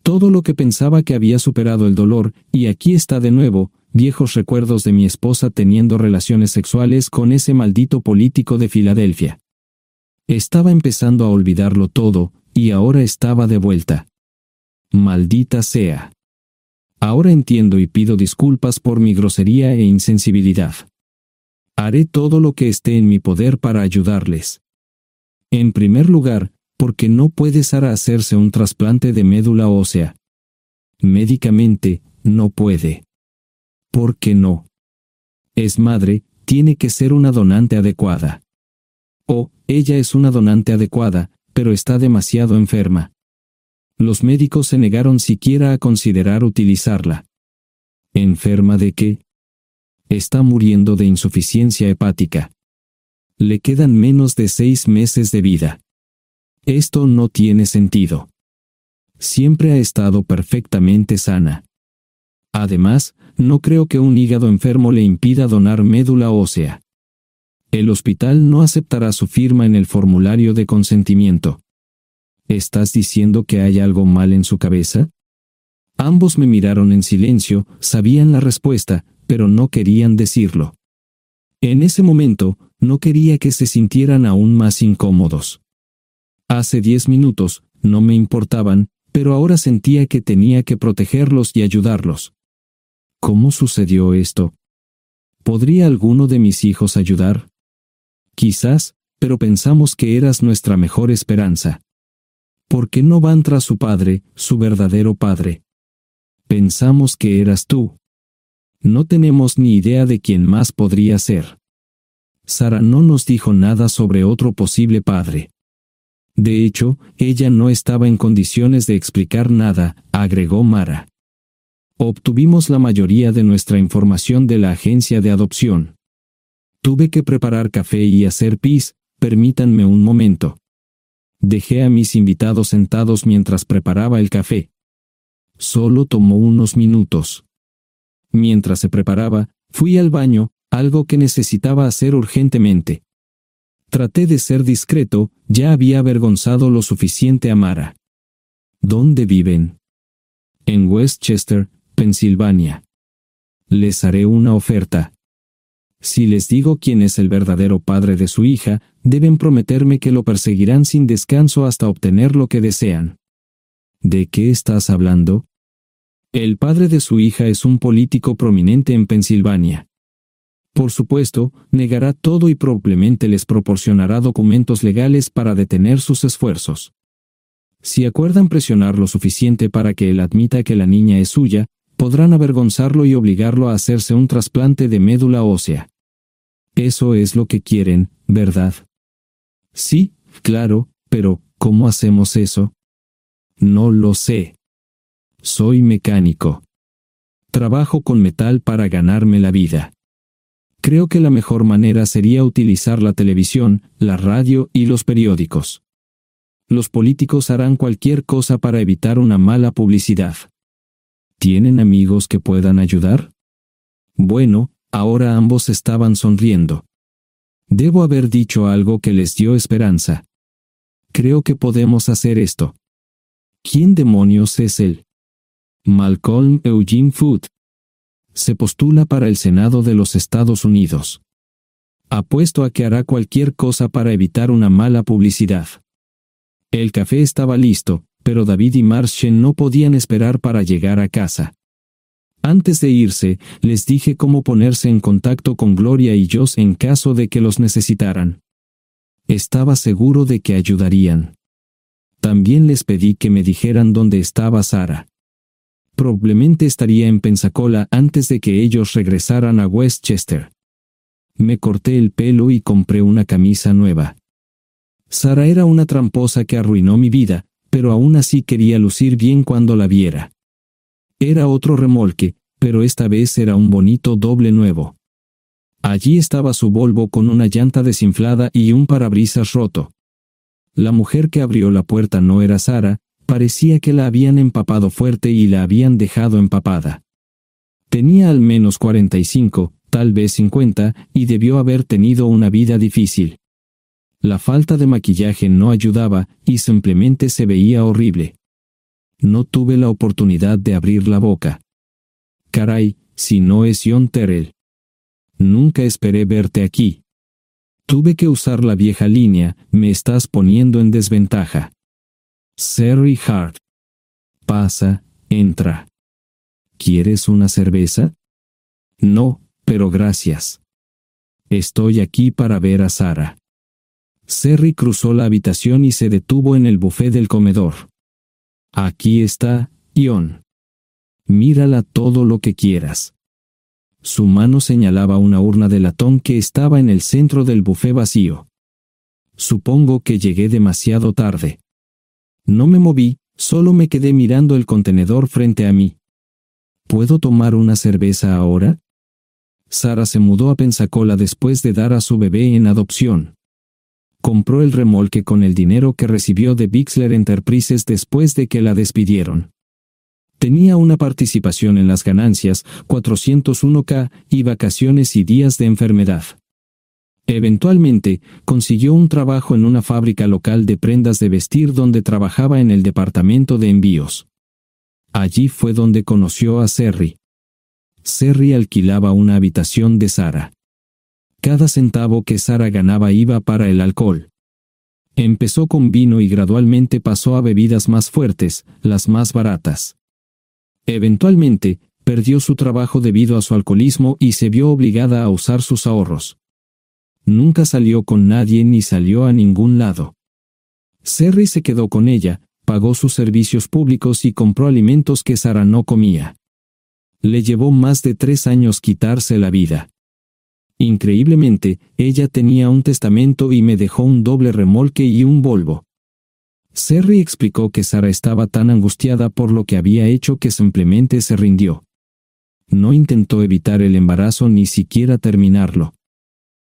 Todo lo que pensaba que había superado el dolor, y aquí está de nuevo, viejos recuerdos de mi esposa teniendo relaciones sexuales con ese maldito político de Filadelfia. Estaba empezando a olvidarlo todo, y ahora estaba de vuelta. Maldita sea. Ahora entiendo y pido disculpas por mi grosería e insensibilidad. Haré todo lo que esté en mi poder para ayudarles. En primer lugar, porque no puede Sara hacerse un trasplante de médula ósea. Médicamente, no puede. ¿Por qué no? Es madre, tiene que ser una donante adecuada. Ella es una donante adecuada, pero está demasiado enferma. Los médicos se negaron siquiera a considerar utilizarla. ¿Enferma de qué? Está muriendo de insuficiencia hepática. Le quedan menos de 6 meses de vida. Esto no tiene sentido. Siempre ha estado perfectamente sana. Además, no creo que un hígado enfermo le impida donar médula ósea. El hospital no aceptará su firma en el formulario de consentimiento. ¿Estás diciendo que hay algo mal en su cabeza? Ambos me miraron en silencio, sabían la respuesta, pero no querían decirlo. En ese momento, no quería que se sintieran aún más incómodos. Hace 10 minutos, no me importaban, pero ahora sentía que tenía que protegerlos y ayudarlos. ¿Cómo sucedió esto? ¿Podría alguno de mis hijos ayudar? Quizás, pero pensamos que eras nuestra mejor esperanza. ¿Por qué no van tras su padre, su verdadero padre? Pensamos que eras tú. No tenemos ni idea de quién más podría ser. Sara no nos dijo nada sobre otro posible padre. De hecho, ella no estaba en condiciones de explicar nada, agregó Mara. Obtuvimos la mayoría de nuestra información de la agencia de adopción. Tuve que preparar café y hacer pis, permítanme un momento. Dejé a mis invitados sentados mientras preparaba el café. Solo tomó unos minutos. Mientras se preparaba, fui al baño, algo que necesitaba hacer urgentemente. Traté de ser discreto, ya había avergonzado lo suficiente a Mara. ¿Dónde viven? En Westchester, Pensilvania. Les haré una oferta. Si les digo quién es el verdadero padre de su hija, deben prometerme que lo perseguirán sin descanso hasta obtener lo que desean. ¿De qué estás hablando? El padre de su hija es un político prominente en Pensilvania. Por supuesto, negará todo y probablemente les proporcionará documentos legales para detener sus esfuerzos. Si acuerdan presionar lo suficiente para que él admita que la niña es suya, podrán avergonzarlo y obligarlo a hacerse un trasplante de médula ósea. Eso es lo que quieren, ¿verdad? Sí, claro, pero ¿cómo hacemos eso? No lo sé. Soy mecánico. Trabajo con metal para ganarme la vida. Creo que la mejor manera sería utilizar la televisión, la radio y los periódicos. Los políticos harán cualquier cosa para evitar una mala publicidad. ¿Tienen amigos que puedan ayudar? Bueno, ahora ambos estaban sonriendo. Debo haber dicho algo que les dio esperanza. Creo que podemos hacer esto. ¿Quién demonios es él? Malcolm Eugene Foote. Se postula para el Senado de los Estados Unidos. Apuesto a que hará cualquier cosa para evitar una mala publicidad. El café estaba listo, pero David y Marshen no podían esperar para llegar a casa. Antes de irse, les dije cómo ponerse en contacto con Gloria y Josh en caso de que los necesitaran. Estaba seguro de que ayudarían. También les pedí que me dijeran dónde estaba Sara. Probablemente estaría en Pensacola antes de que ellos regresaran a Westchester. Me corté el pelo y compré una camisa nueva. Sara era una tramposa que arruinó mi vida, pero aún así quería lucir bien cuando la viera. Era otro remolque, pero esta vez era un bonito doble nuevo. Allí estaba su Volvo con una llanta desinflada y un parabrisas roto. La mujer que abrió la puerta no era Sara, parecía que la habían empapado fuerte y la habían dejado empapada. Tenía al menos 45, tal vez 50, y debió haber tenido una vida difícil. La falta de maquillaje no ayudaba, y simplemente se veía horrible. No tuve la oportunidad de abrir la boca. Caray, si no es John Terrell. Nunca esperé verte aquí. Tuve que usar la vieja línea, me estás poniendo en desventaja. Sherry Hart. Pasa, entra. ¿Quieres una cerveza? No, pero gracias. Estoy aquí para ver a Sara. Sherry cruzó la habitación y se detuvo en el buffet del comedor. Aquí está, John. Mírala todo lo que quieras. Su mano señalaba una urna de latón que estaba en el centro del buffet vacío. Supongo que llegué demasiado tarde. No me moví, Solo me quedé mirando el contenedor frente a mí. ¿Puedo tomar una cerveza ahora? Sara se mudó a Pensacola después de dar a su bebé en adopción. Compró el remolque con el dinero que recibió de Bixler Enterprises después de que la despidieron. Tenía una participación en las ganancias, 401k, y vacaciones y días de enfermedad. Eventualmente, consiguió un trabajo en una fábrica local de prendas de vestir donde trabajaba en el departamento de envíos. Allí fue donde conoció a Serri. Serri alquilaba una habitación de Sara. Cada centavo que Sara ganaba iba para el alcohol. Empezó con vino y gradualmente pasó a bebidas más fuertes, las más baratas. Eventualmente, perdió su trabajo debido a su alcoholismo y se vio obligada a usar sus ahorros. Nunca salió con nadie ni salió a ningún lado. Serri se quedó con ella, pagó sus servicios públicos y compró alimentos que Sara no comía. Le llevó más de 3 años quitarse la vida. Increíblemente, ella tenía un testamento y me dejó un doble remolque y un Volvo. Serri explicó que Sara estaba tan angustiada por lo que había hecho que simplemente se rindió. No intentó evitar el embarazo ni siquiera terminarlo.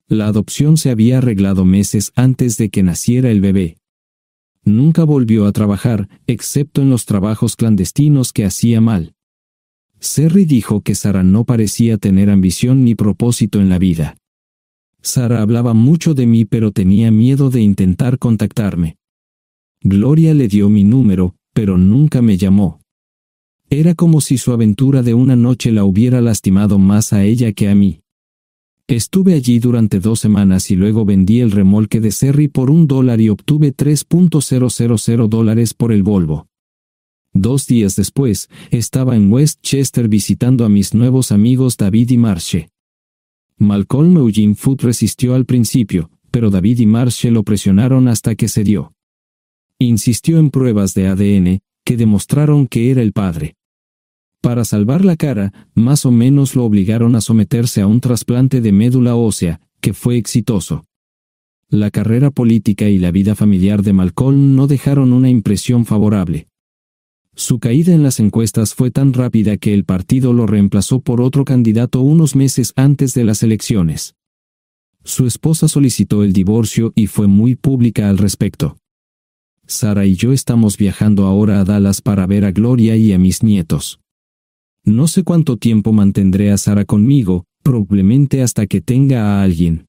La adopción se había arreglado meses antes de que naciera el bebé. Nunca volvió a trabajar, excepto en los trabajos clandestinos que hacía mal. Serri dijo que Sara no parecía tener ambición ni propósito en la vida. Sara hablaba mucho de mí pero tenía miedo de intentar contactarme. Gloria le dio mi número, pero nunca me llamó. Era como si su aventura de una noche la hubiera lastimado más a ella que a mí. Estuve allí durante 2 semanas y luego vendí el remolque de Serri por $1 y obtuve $3,000 por el Volvo. 2 días después, estaba en Westchester visitando a mis nuevos amigos David y Marche. Malcolm Eugene Foote resistió al principio, pero David y Marche lo presionaron hasta que cedió. Insistió en pruebas de ADN, que demostraron que era el padre. Para salvar la cara, más o menos lo obligaron a someterse a un trasplante de médula ósea, que fue exitoso. La carrera política y la vida familiar de Malcolm no dejaron una impresión favorable. Su caída en las encuestas fue tan rápida que el partido lo reemplazó por otro candidato unos meses antes de las elecciones. Su esposa solicitó el divorcio y fue muy pública al respecto. Sara y yo estamos viajando ahora a Dallas para ver a Gloria y a mis nietos. No sé cuánto tiempo mantendré a Sara conmigo, probablemente hasta que tenga a alguien.